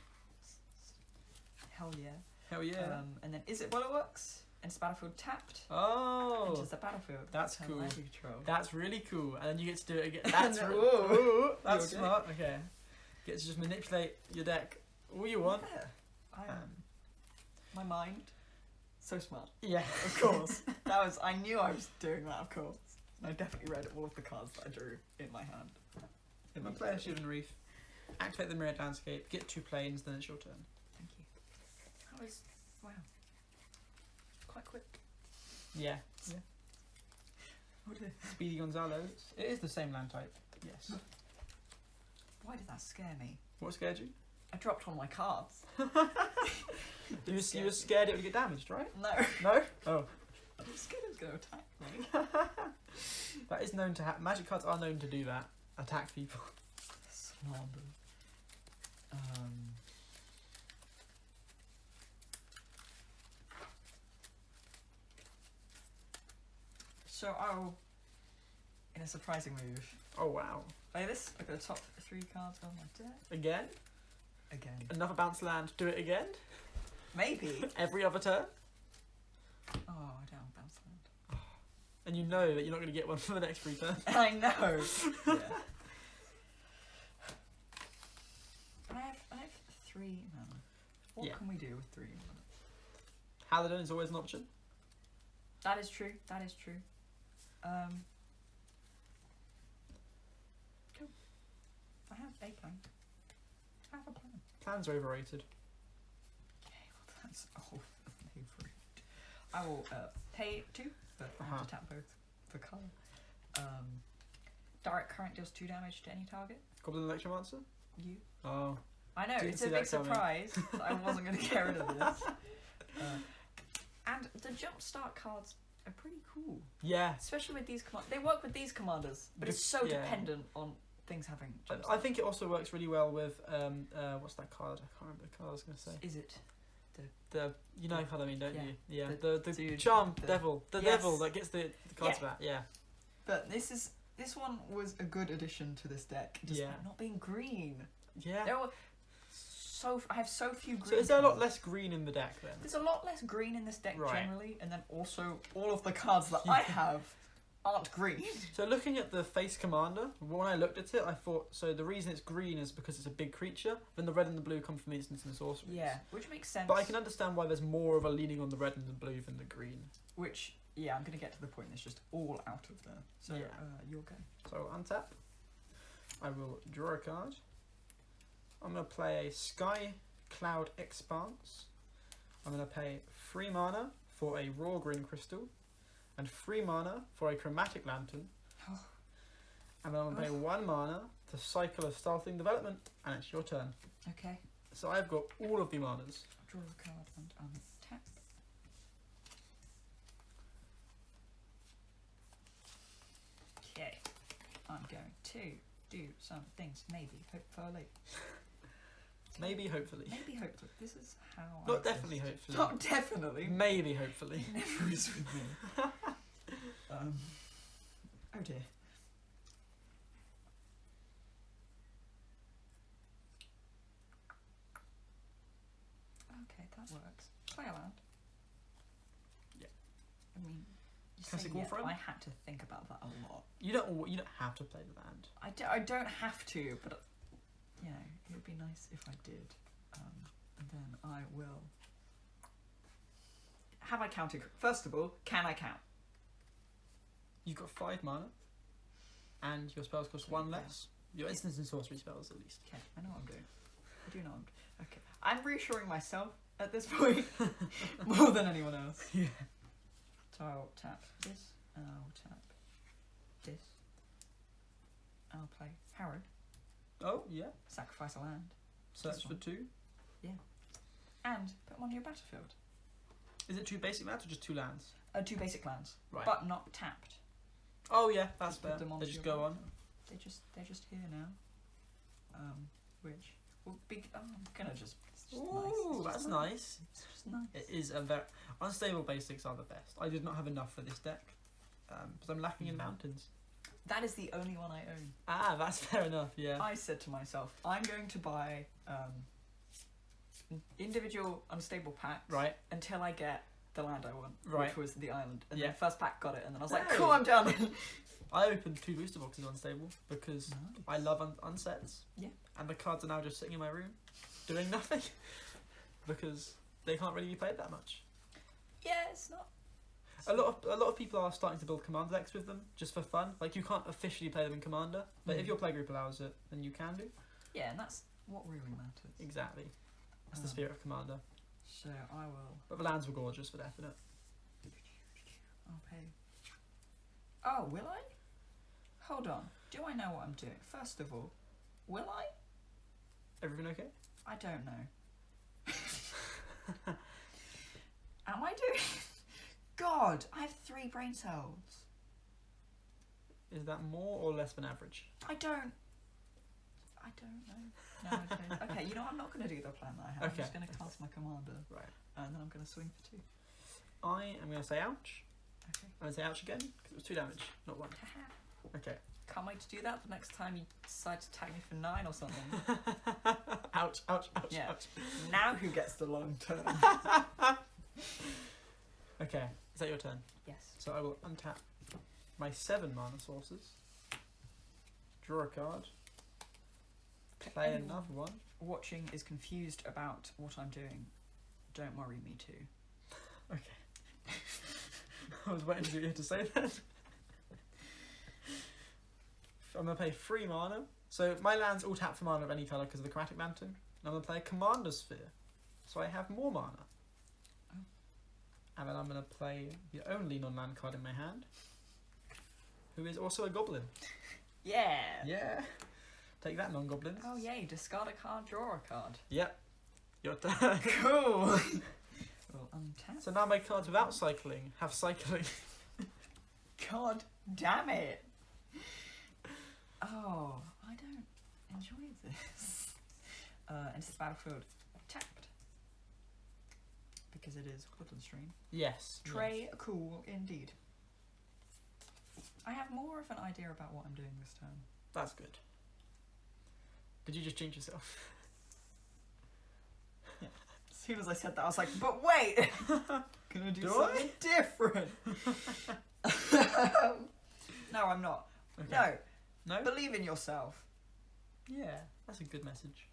Hell yeah. Hell yeah. And then is it while it works? Enters battlefield tapped. Oh. Enters the battlefield. That's Turn cool. land control. That's really cool. And then you get to do it again. That's Ooh. that's You okay? smart. Okay. Get to just manipulate your deck all you want. Yeah. I am. My mind. So smart. Yeah. Of course. I knew I was doing that, of course. And I definitely read all of the cards that I drew in my hand. In my player Shield and Reef. Activate the mirrored landscape. Get 2 planes. Then it's your turn. Thank you. That was wow. Quite quick. Yeah. What did Speedy Gonzalez. It is the same land type. Yes. Why did that scare me? What scared you? I dropped one of my cards. You were scared it would get damaged, right? No. No? Oh. I was scared it was going to attack me. That is known to happen. Magic cards are known to do that. Attack people. Slander. So I'll, in a surprising move, Oh wow. play this. Look at the top 3 cards on my deck. Again? Again. Another bounce land. Do it again? Maybe. Every other turn? Oh, I don't bounce land. And you know that you're not going to get one for the next 3 turns. I know. Yeah. I have 3 mana. What Yeah. can we do with 3 mana? Paladin is always an option. That is true. That is true. Cool. I have a plan. I have a plan. Plans are overrated. Okay, well, that's all favourite. I will pay 2, but I have to tap both for colour. Direct current deals 2 damage to any target. Goblin Electromancer? You. Oh. I know, Didn't it's see a that big coming. surprise that I wasn't going to get rid of this. And the jumpstart cards are pretty cool. Yeah. Especially with these they work with these commanders, but it's so Yeah. dependent on things having jumpstart. I think it also works really well with, what's that card? I can't remember the card I was going to say. Is it? The you know what I mean, don't Yeah. you? Yeah. The The dude, charm the- devil. The Yes. devil that gets the cards Yeah. back. Yeah. But this one was a good addition to this deck, despite Yeah. not being green. Yeah. There were I have so few green. So is there a lot cards. less green in the deck then? There's a lot less green in this deck Right. generally, and then also all of the cards that Yeah. I have aren't green. So looking at the face commander, when I looked at it, I thought, so the reason it's green is because it's a big creature, then the red and the blue come from instants and sorceries. Yeah, which makes sense. But I can understand why there's more of a leaning on the red and the blue than the green. Which, yeah, I'm going to get to the point. It's just all out of there. So, Yeah. you'll go. So I'll untap. I will draw a card. I'm going to play a Sky Cloud Expanse. I'm going to pay 3 mana for a Raw Green Crystal, and 3 mana for a Chromatic Lantern. Oh. And then I'm going to pay 1 mana to cycle a Startling Development, and it's your turn. Okay. So I've got all of the manas. Draw a card and untap. Okay. I'm going to do some things, maybe, hopefully. Maybe, hopefully. Maybe, hopefully. This is how I Not exist. definitely, hopefully. Not definitely. Maybe, hopefully. It never is with me. Oh dear. Okay, that works. Play a land. Yeah. I mean, you Classic say yeah, Warframe? I had to think about that a lot. You don't have to play the land. I don't have to, but you know, it would be nice if I did. And then I will. Have I counted? First of all, can I count? You've got 5 mana, and your spells cost 1 less. Your instants and sorcery spells, at least. Okay, I know what I'm doing. I do know what I'm doing. Okay, I'm reassuring myself at this point more than anyone else. Yeah. So I'll tap this, and I'll tap this, I'll play Harrow, Oh, yeah. sacrifice a land, Search for one. 2. and put them on your battlefield. Is it 2 basic lands or just 2 lands? 2 basic lands, Right. but not tapped. Oh, yeah, that's Just put fair. them They onto just your go on. battlefield. They're just here now. Which will be. Oh, I'm gonna just. It's just nice. Ooh, It's that's just nice. It's just nice. It is a very... Unstable basics are the best. I did not have enough for this deck. Because I'm lacking in mountains. That is the only one I own. Ah, that's fair enough, yeah. I said to myself, I'm going to buy individual unstable packs Right. until I get the land I want, Right. which was the island. And Yeah. then first pack got it, and then I was like, Hey. cool, I'm done. I opened 2 booster boxes unstable because Nice. I love unsets. Yeah. And the cards are now just sitting in my room doing nothing because they can't really be played that much. Yeah, it's not. A lot of people are starting to build commander decks with them just for fun. Like you can't officially play them in commander, but if your playgroup allows it, then you can do. Yeah, and that's what really matters. Exactly. That's the Um, spirit of commander. So I will. But the lands were gorgeous for definite. I'll pay. Oh, will I? Hold on. Do I know what I'm doing? First of all, will I? Everything okay? I don't know. Am I doing? God, I have 3 brain cells. Is that more or less than average? I don't know. No, okay. Okay, you know, I'm not going to do the plan that I have. I'm Okay. just going to cast my commander, Right. and then I'm going to swing for 2. I am going to say ouch. Okay. I'm going to say ouch again because it was 2 damage, not 1. Okay. Can't wait to do that the next time you decide to tag me for 9 or something. Ouch, ouch, ouch, Yeah. ouch. Now who gets the long turn? Okay, is that your turn? Yes. So I will untap my 7 mana sources, draw a card, play Anyone another one. watching is confused about what I'm doing. Don't worry, me too. Okay. I was waiting for you to say that. I'm going to play 3 mana. So my lands all tap for mana of any colour because of the Chromatic Lantern. And I'm going to play a Commander Sphere. So I have more mana. Oh. And then I'm going to play the only non-land card in my hand, who is also a Goblin. Yeah. Yeah. Take that, non-Goblins. Oh yay! Discard a card, draw a card. Yep. Your turn. Cool. Well, untap. So now my cards without cycling have cycling. God damn it! Oh, I don't enjoy this. Into the battlefield, tapped. Because it is Woodland Stream. Yes. Trey, yes. cool indeed. I have more of an idea about what I'm doing this turn. That's good. Did you just jinx yourself? As soon as I said that, I was like, but wait! Gonna do something different! No, I'm not. Okay. No, No? believe in yourself. Yeah, that's a good message.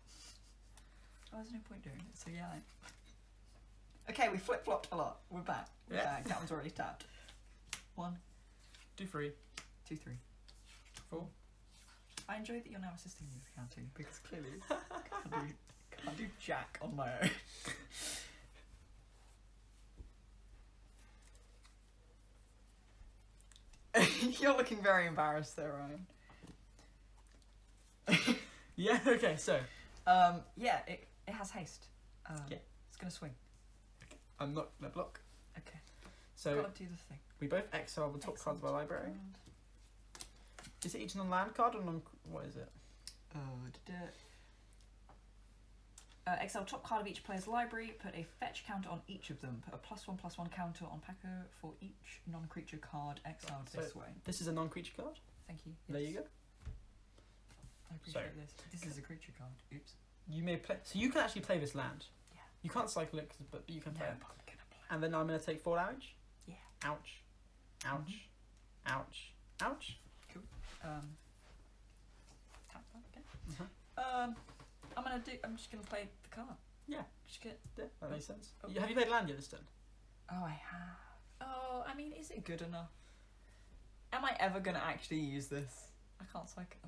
Oh, there's no point doing it, so yeah. Okay, we flip-flopped a lot. We're back. We're Yeah. back. That one's already tapped. 1, Do 3. 2, 3. 4. I enjoy that you're now assisting me with counting, because clearly can't do jack on my own. You're looking very embarrassed there, Ryan. Yeah, okay, so. Yeah, it has haste. Yeah. It's gonna swing. I'm not going to block. Okay. So Gotta do the thing. we both exile the top cards of our Excellent. library. Is it each non-land card or non... What is it? Exile top card of each player's library, put a fetch counter on each of them. Put a +1/+1 counter on Paco for each non-creature card exiled So- this way. This is a non-creature card. Thank you. There you Yes. go. I appreciate this. This is a creature card. Oops. You may play... So you can actually play this land. Yeah. You can't cycle it, but you can No, play but it. I'm gonna play. And then I'm going to take 4 damage. Yeah. Ouch. Ouch. Ouch. Ouch. Tap that again. Uh-huh. I'm just gonna play the card. Yeah. Just get. Yeah, that makes sense. Oh. Have you played land yet this turn? Oh, I have. Oh, I mean, is it good enough? Am I ever gonna actually use this? I can't cycle.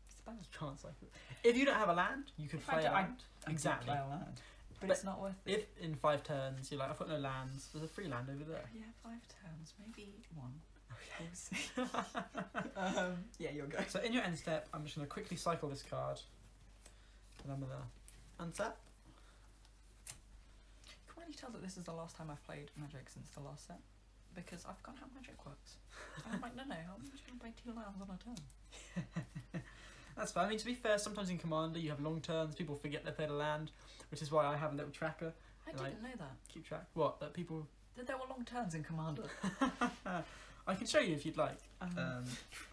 It's bad. You can't cycle it. If you don't have a land, you could If I play do- a land. I Exactly. could play a land, but But it's not worth it. If in 5 turns you're like, I've got no lands, there's a free land over there. Yeah, 5 turns, maybe 1. We'll see. Yeah, you'll go. So in your end step, I'm just going to quickly cycle this card. And I'm going to untap. Can really tell that this is the last time I've played Magic since the last set. Because I've forgotten how Magic works. And I'm like, no, I'm just going to play 2 lands on a turn. That's fine. I mean, to be fair, sometimes in Commander you have long turns, people forget they played a land, which is why I have a little tracker. I didn't know that. Keep track. What? That people... That there were long turns in Commander. I can show you if you'd like.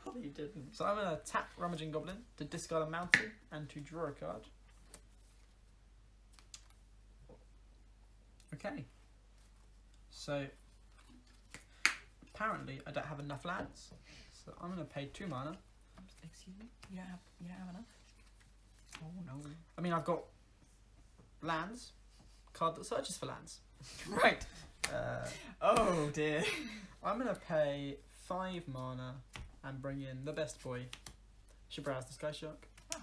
Probably you didn't. So I'm going to tap Rummaging Goblin to discard a mountain and to draw a card. Okay. So apparently I don't have enough lands, so I'm going to pay 2 mana. Excuse me? You don't have enough? Oh no. I mean, I've got lands, card that searches for lands. Right. Oh dear. I'm going to pay 5 mana and bring in the best boy, Shabrowse the Sky Shark. Ah.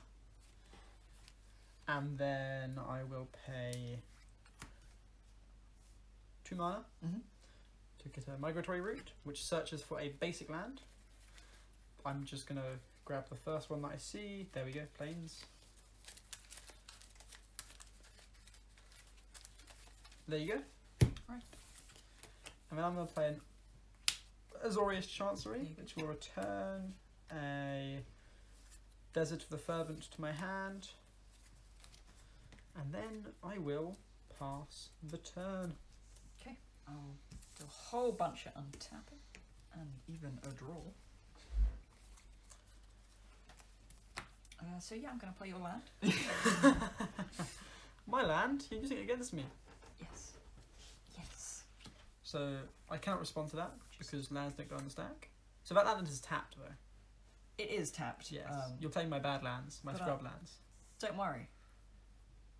And then I will pay 2 mana to get a Migratory Route, which searches for a basic land. I'm just going to grab the first one that I see. There we go, Plains. There you go. Right. And then I'm going to play an Azorius Chancery, which will return a Desert of the Fervent to my hand. And then I will pass the turn. Okay. I'll do a whole bunch of untapping and even a draw. So yeah, I'm going to play your land. My land? You're using it against me. Yes. Yes. So I cannot respond to that because lands don't go on the stack. So that land is tapped though. It is tapped. Yes. You're playing my bad lands, my scrub lands. Don't worry.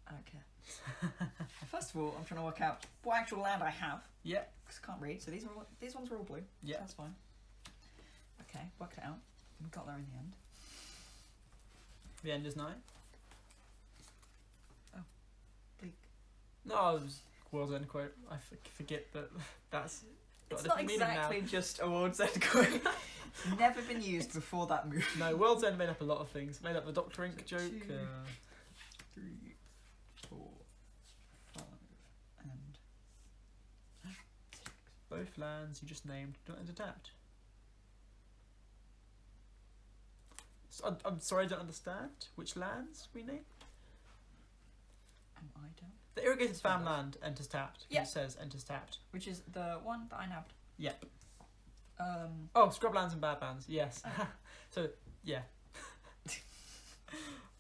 I don't care. First of all, I'm trying to work out what actual land I have. Yeah. Because I can't read, so these ones are all blue. Yeah. That's fine. Okay, worked it out. We got there in the end. The end is nigh. Oh, bleak. No, it was World's End quote. I forget that that's got It's a not different meaning exactly now. just a World's End quote. Never been used before that move. No, World's End made up a lot of things. Made up the Dr. Ink joke. 2, 3, 4, 5, and 6. Both lands you just named don't enter tapped. So, I'm sorry, I don't understand which lands we named. Am I down? The Irrigated Spam land enters tapped. Yeah. It says enters tapped. Which is the one that I nabbed. Yep. Um, Oh, scrub lands and bad lands. Yes. So yeah.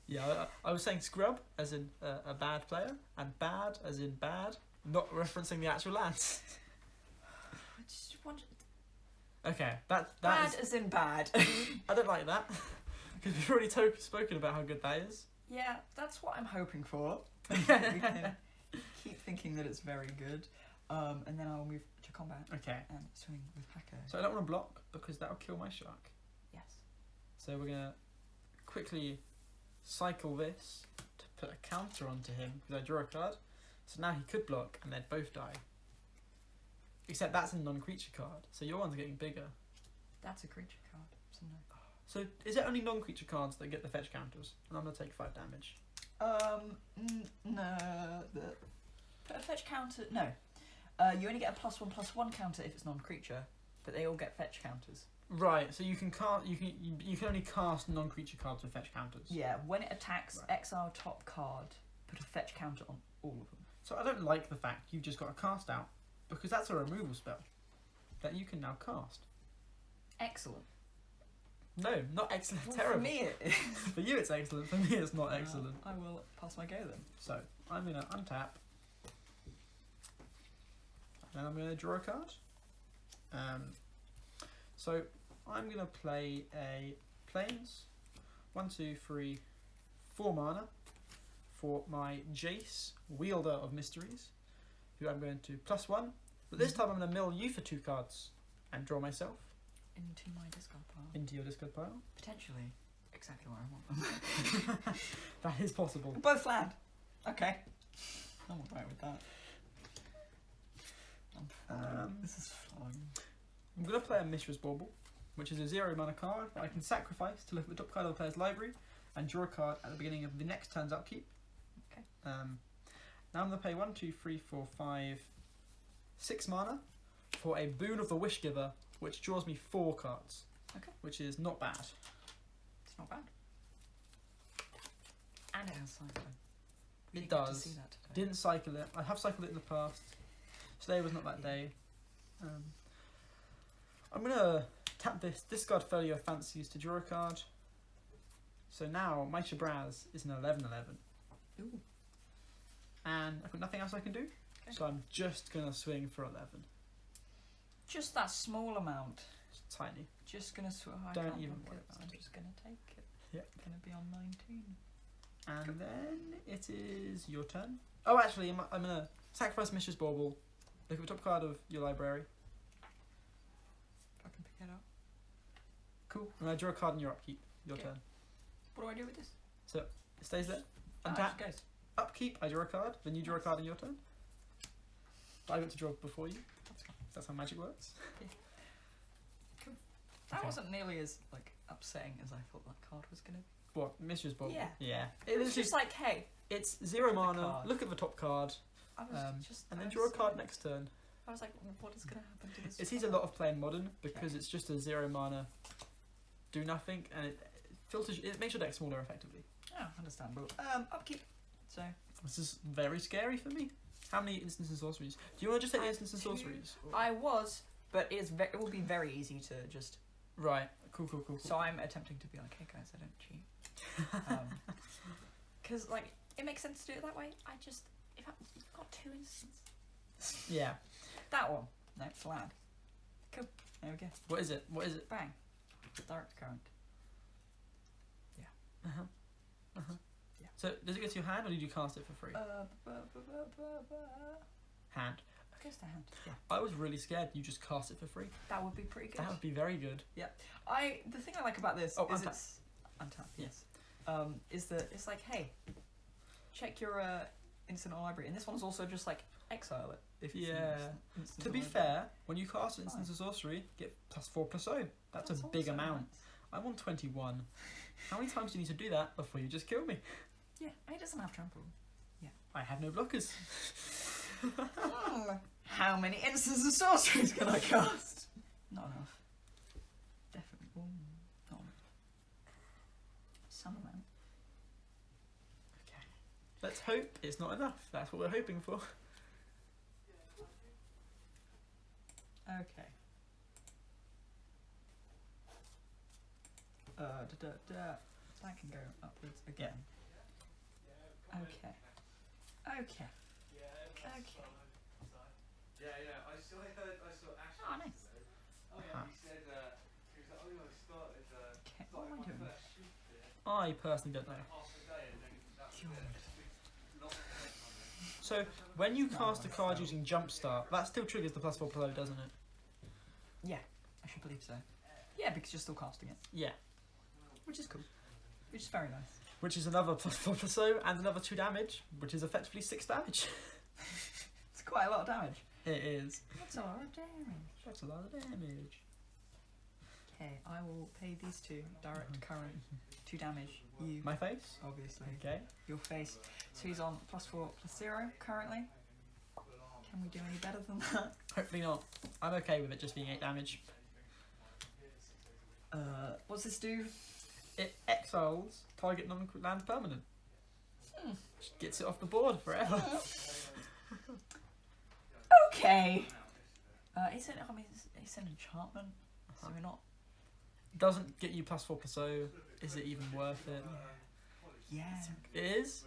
Yeah, I was saying scrub as in a bad player, and bad as in bad, not referencing the actual lands. I just want Okay, that bad is, as in bad. I don't like that because we've already spoken about how good that is. Yeah, that's what I'm hoping for. We can keep thinking that it's very good. And then I'll move to combat Okay. and swing with Paco. So I don't want to block because that'll kill my shark. Yes. So we're gonna quickly cycle this to put a counter onto him because I draw a card. So now he could block and they'd both die. Except that's a non-creature card, so your one's getting bigger. That's a creature card. So no. So is it only non-creature cards that get the fetch counters? And I'm gonna take 5 damage. No. Put a fetch counter. No. You only get a +1/+1 counter if it's non-creature, but they all get fetch counters. Right. So you can only cast non-creature cards with fetch counters. Yeah. When it attacks, Right. exile top card. Put a fetch counter on all of them. So I don't like the fact you've just got a cast out because that's a removal spell that you can now cast. Excellent. No, not excellent. Well, Terrible. for me, it is. For you, it's excellent. For me, it's not excellent. I will pass my go then. So I'm gonna untap, and I'm gonna draw a card. So I'm gonna play a Plains, 1, 2, 3, 4 mana for my Jace, Wielder of Mysteries, who I'm going to +1. But this time I'm gonna mill you for 2 cards and draw myself Into my discard pile. into your discard pile. Potentially exactly where I want them. That is possible. Both land. Okay. I'm alright with that. Um, This is fun. I'm going to play a Mishra's Bauble, which is a 0 mana card that I can sacrifice to look at the top card of the player's library and draw a card at the beginning of the next turn's upkeep. Okay. Now I'm going to pay 1, 2, 3, 4, 5, 6 mana for a Boon of the Wishgiver, which draws me 4 cards. Okay. Which is not bad. It's not bad. And it has cycling. We It didn't get to does. see that today. Didn't cycle it. I have cycled it in the past. Today was not that day. I'm going to tap this, discard Folio of Fancies to draw a card. So now my Shabraz is an 11/11. Ooh. And I've got nothing else I can do. Okay. So I'm just going to swing for 11. Just that small amount. It's tiny. Just gonna I Don't can't even block worry it. about I'm it. just gonna take it. Yep. Gonna be on 19. And then it is your turn. Oh, actually, I'm going to sacrifice Mishra's Bauble. Look at the top card of your library. If I can pick it up. Cool. And I draw a card in your upkeep. Your Okay. turn. What do I do with this? It stays there. Ah, Untap. it goes. Upkeep, I draw a card. Then you draw a card in your turn. But I got to draw before you. That's fine. That's how magic works. That Okay. wasn't nearly as upsetting as I thought that card was gonna be. What? Mishra's Bauble? Yeah. Yeah. It was just like, hey, It's 0 the mana. card. Look at the top card. I was just. And I then was draw a card so- next turn. I was like, what is gonna happen to this? It sees a lot of play in Modern because Okay. it's just a 0 mana do nothing and it filters. It makes your deck smaller effectively. Oh, understandable. Upkeep. So This is very scary for me. How many instants and sorceries? Do you want to just take the instants and Two. sorceries? Or- I was, but it will be very easy to just. Right. Cool. So I'm attempting to be like, hey guys, I don't cheat. Because it makes sense to do it that way. If I've got 2 instances. Yeah. That one. No, flat. Cool. There we go. What is it? Bang. Direct current. Uh-huh. Yeah. So does it go to your hand or did you cast it for free? Hand. Goes to hand. Yeah. I was really scared you just cast it for free. That would be pretty good. That would be very good. The thing I like about this Oh, is untap. it's untap. Yes. Is that it's like, hey, check your instant or library, and this one's also just like exile it. If it's an Yeah. instant To or be library. fair, when you cast instance of sorcery, get +4/+0. That's a big also amount. nice. I'm on 21. How many times do you need to do that before you just kill me? Yeah, and it doesn't have trample. I have no blockers. How many instances of sorceries can I cast? Not enough. Definitely. Not enough. Some amount. Okay. Let's hope it's not enough. That's what we're hoping for. Okay. That can go upwards again. Okay. Okay. Oh, nice. Uh-huh. Okay. What am I doing? I personally don't know. So, when you cast a card using Jumpstart, that still triggers the +4/+0, doesn't it? Yeah, I should believe so. Yeah, because you're still casting it, Yeah. which is cool. Which is very nice. Which is another +4/+0 and another 2 damage, which is effectively 6 damage. It's quite a lot of damage. It is. That's a lot of damage. That's a lot of damage. Okay, I will pay these 2 direct current 2 damage. You, My face? obviously. Okay. Your face. So he's on +4/+0 currently. Can we do any better than that? Hopefully not. I'm okay with it just being 8 damage. What's this do? It exiles target non-land permanent. Just gets it off the board forever. Okay. It's an enchantment, so we're not. Doesn't get you +4/+0. Is it even worth it? Yeah. It is?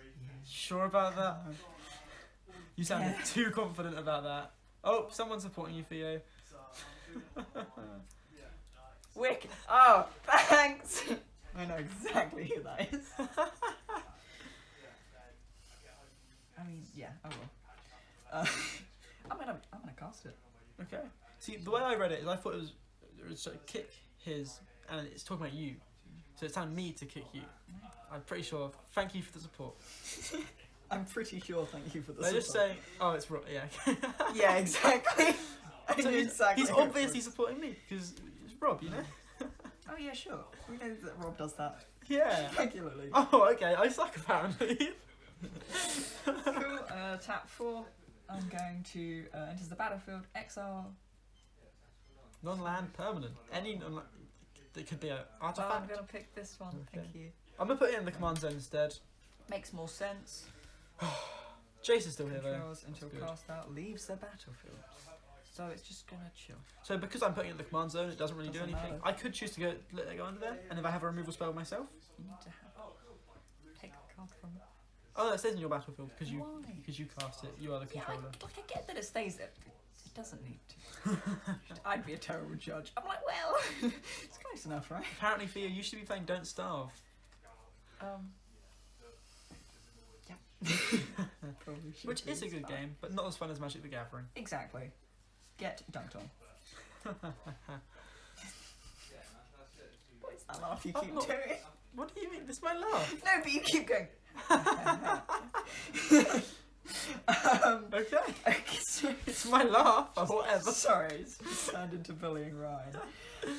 Sure about that? You sounded Yeah. too confident about that. Oh, someone's supporting you, Theo. Wicked. Oh, thanks. I know exactly who that is. I mean, yeah, I will. I'm gonna cast it. Okay. See, the way I read it is I thought it was sort of kick his, and it's talking about you. So it's telling me to kick you. I'm pretty sure. Thank you for the support. I'm pretty sure. Thank you for the They're just saying, oh, it's right. Yeah. Yeah, exactly. I So knew exactly he's who it obviously was. supporting me because it's Rob, you know. Oh yeah, sure. We know that Rob does that Yeah. regularly. Oh, okay. I suck apparently. Cool. Tap 4. I'm going to enter the battlefield. Exile. Non-land permanent. Any non. It could be an I'm artifact. going to pick this one. Thank Okay. you. I'm gonna put it in the command zone instead. Makes more sense. Jace is still here though. Controls until That's good. cast out leaves the battlefield. So it's just going to chill. So because I'm putting it in the command zone, it doesn't really do Doesn't anything. matter. I could choose to let it go under there, and if I have a removal spell myself. You need to have. Take a card from. Oh, no, it stays in your battlefield because Why? you cast it. You are the Yeah, I controller. get that it stays there. It doesn't need to. I'd be a terrible judge. I'm like, well, it's close enough, right? Apparently, Theo, you should be playing Don't Starve. Yeah. Probably should Which be, is a it's good fine. game, but not as fun as Magic the Gathering. Exactly. Get dunked on. What is that laugh you I'm keep not- doing? What do you mean? This is my laugh. No, but you keep going. Okay. Okay, It's my laugh, or whatever. Sorry, it's turned into bullying Ryan.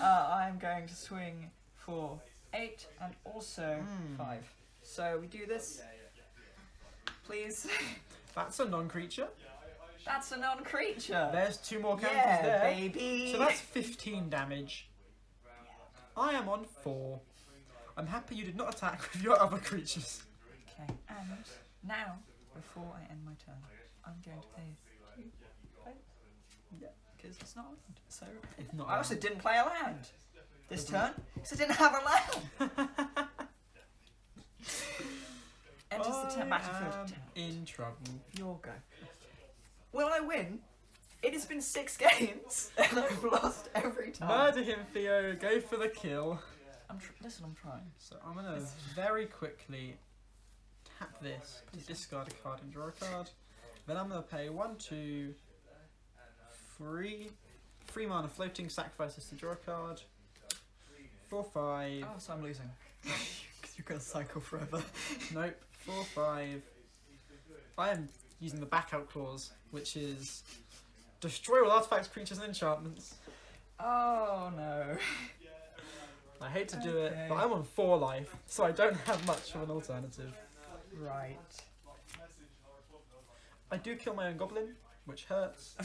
I'm going to swing for 8 and also 5. So we do this, please. That's a non-creature. That's a non-creature. There's 2 more counters Yeah, there. baby. So that's 15 damage. I am on 4. I'm happy you did not attack with your other creatures. Okay, and now, before I end my turn, I'm going to pay 2. Yeah, because it's not a land. So It's not. I also didn't play a land this turn, because I didn't have a land. Enters the battlefield. I am in trouble. Your go. Will I win? It has been 6 games, and I've lost every time. Murder him, Theo. Go for the kill. Listen, I'm trying. So I'm gonna very quickly tap this to discard a card and draw a card. Then I'm gonna pay 1, 2, 3 mana floating sacrifices to draw a card. 4, 5. Oh, so I'm losing. Because you're going to cycle forever. Nope. 4, 5. I am using the backout clause, which is destroy all artifacts, creatures, and enchantments. Oh, no. I hate to do it, Okay. but I'm on 4 life, so I don't have much of an alternative. Right. I do kill my own goblin, which hurts.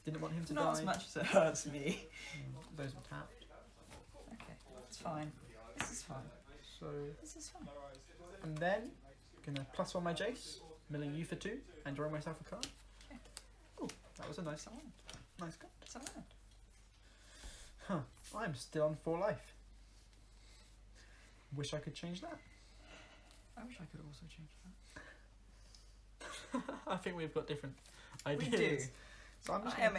Didn't want him to Not die. as much as it hurts me. Those were tapped. Okay, it's fine. This is fine. So, This is fine. and then gonna +1 my Jace, milling you for 2, and drawing myself a card. Okay. Oh, that was a nice, It's a land. nice card. It's a land. Huh. I'm still on 4 life. Wish I could change that. I wish I could also change that. I think we've got different We ideas. do. So I'm just I am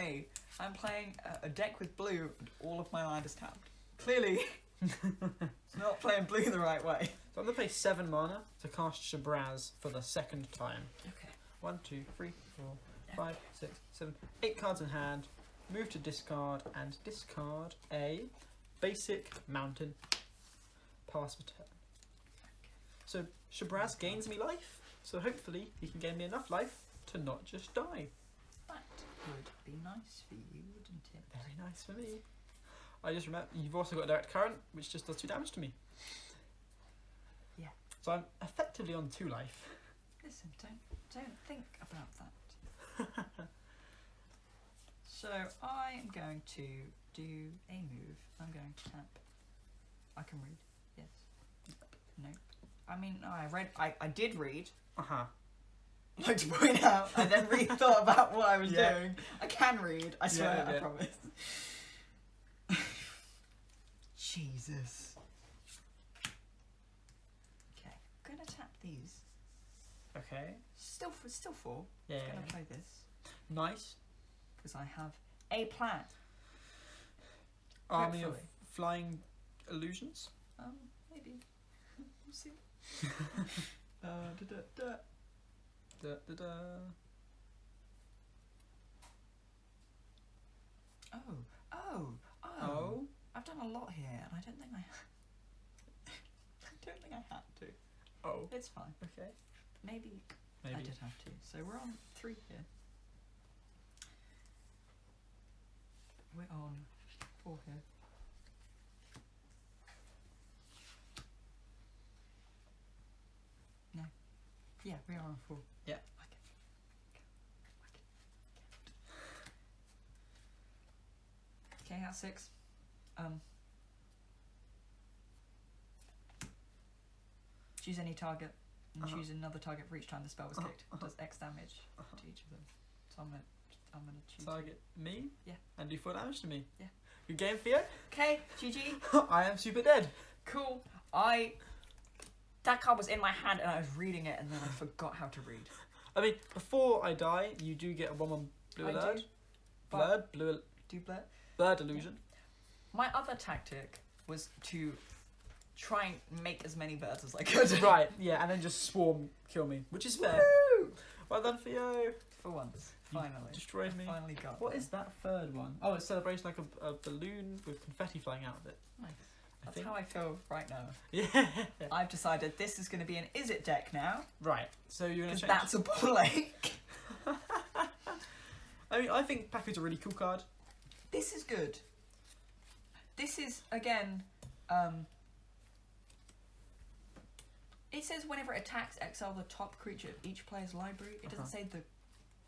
I'm playing a deck with blue and all of my land is tapped. Clearly, it's not playing blue the right way. So I'm gonna pay 7 mana to cast Shabraz for the 2nd time. Okay. 1, 2, 3, 4, 5, 6, 7, 8 cards in hand. Move to discard and discard a basic mountain. Pass the turn. So Shabraz gains me life. So hopefully he can gain me enough life to not just die. That would be nice for you, wouldn't it? Very nice for me. I just remember you've also got direct current, which just does 2 damage to me. Yeah. So I'm effectively on 2 life. Listen, don't think about that. So I am going to do a move. I'm going to tap. I can read. Yes. No. I mean, no, I did read. Uh-huh. I'd like to point out, I then rethought about what I was Yeah. doing. I can read, I swear, Yeah, I yeah. promise. Jesus. Okay, I'm gonna tap these. Okay. Still 4. Yeah. I'm gonna play this Nice. because I have a plan. Army of Hopefully. flying illusions. Maybe. We'll see. Da, da, da. Da, da, da. Oh. I've done a lot here, and I don't think I don't think I had to. Oh. It's fine. Okay. Maybe I Maybe. did have to. So we're on 3 here. We're on 4 here. No. Yeah, we are on 4. Yeah. Okay, that's 6. Choose any target and choose another target for each time the spell was kicked. It does X damage to each of them. So I'm gonna choose Target me? Yeah. And do 4 damage to me? Yeah. Good game, Theo? Okay, GG. I am super dead. Cool. That card was in my hand and I was reading it and then I forgot how to read. I mean, before I die, you do get a 1/1 blue I alert. do, but- Blue Do blur. bird illusion. My other tactic was to try and make as many birds as I could. Right, yeah, and then just swarm kill me, which is fair. Woo! Well done, Theo. For once, You finally. destroyed me. Finally got What there. is that third one? Oh, it's celebration like a balloon with confetti flying out of it. Nice. I That's think. how I feel right now. Yeah. I've decided this is going to be an Is It deck now, Right. So you're gonna because change. that's a blank. I mean, I think Paku's a really cool card. This is good. This is, again, it says whenever it attacks, exile the top creature of each player's library. It doesn't say the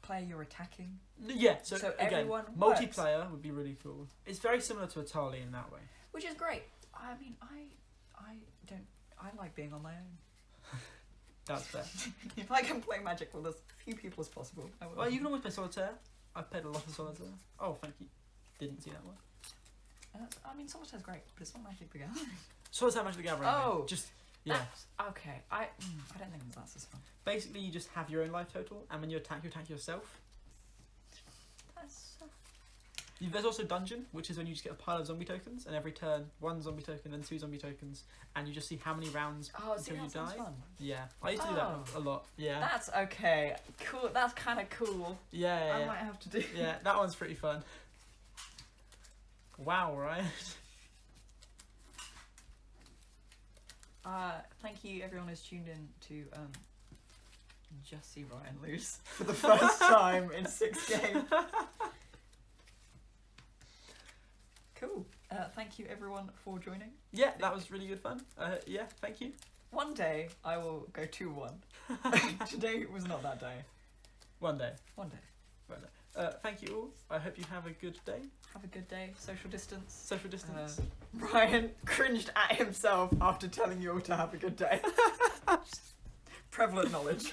player you're attacking. Yeah. So, So again, everyone works. multiplayer would be really cool. It's very similar to Atali in that way. Which is great. I mean, I like being on my own. That's fair. If I can play Magic with as few people as possible, I will. Well, you can always play Solitaire. I've played a lot of Solitaire. Oh, thank you. Didn't see that one. I mean, Solitaire's great, but it's not Magic the Gathering. Solitaire Magic the Gathering. I mean. Oh. Just, yeah. That's, okay. I don't think that's as fun. Basically, you just have your own life total, and when you attack yourself. That's. There's also Dungeon, which is when you just get a pile of zombie tokens, and every turn, 1 zombie token, then 2 zombie tokens, and you just see how many rounds See, until you that sounds die. fun. Yeah, I used to do that a lot. Yeah. That's okay. Cool. That's kind of cool. Yeah, I yeah, might have to do. yeah. That one's pretty fun. Wow, right? Thank you, everyone who's tuned in to just see Ryan lose for the first time in 6 games. Cool. Thank you, everyone, for joining. Yeah, that was really good fun. Yeah, thank you. One day I will go 2-1. Today was not that day. One day. One day. One day. Thank you all. I hope you have a good day. Have a good day. Social distance. Social distance. Ryan cringed at himself after telling you all to have a good day. Prevalent knowledge.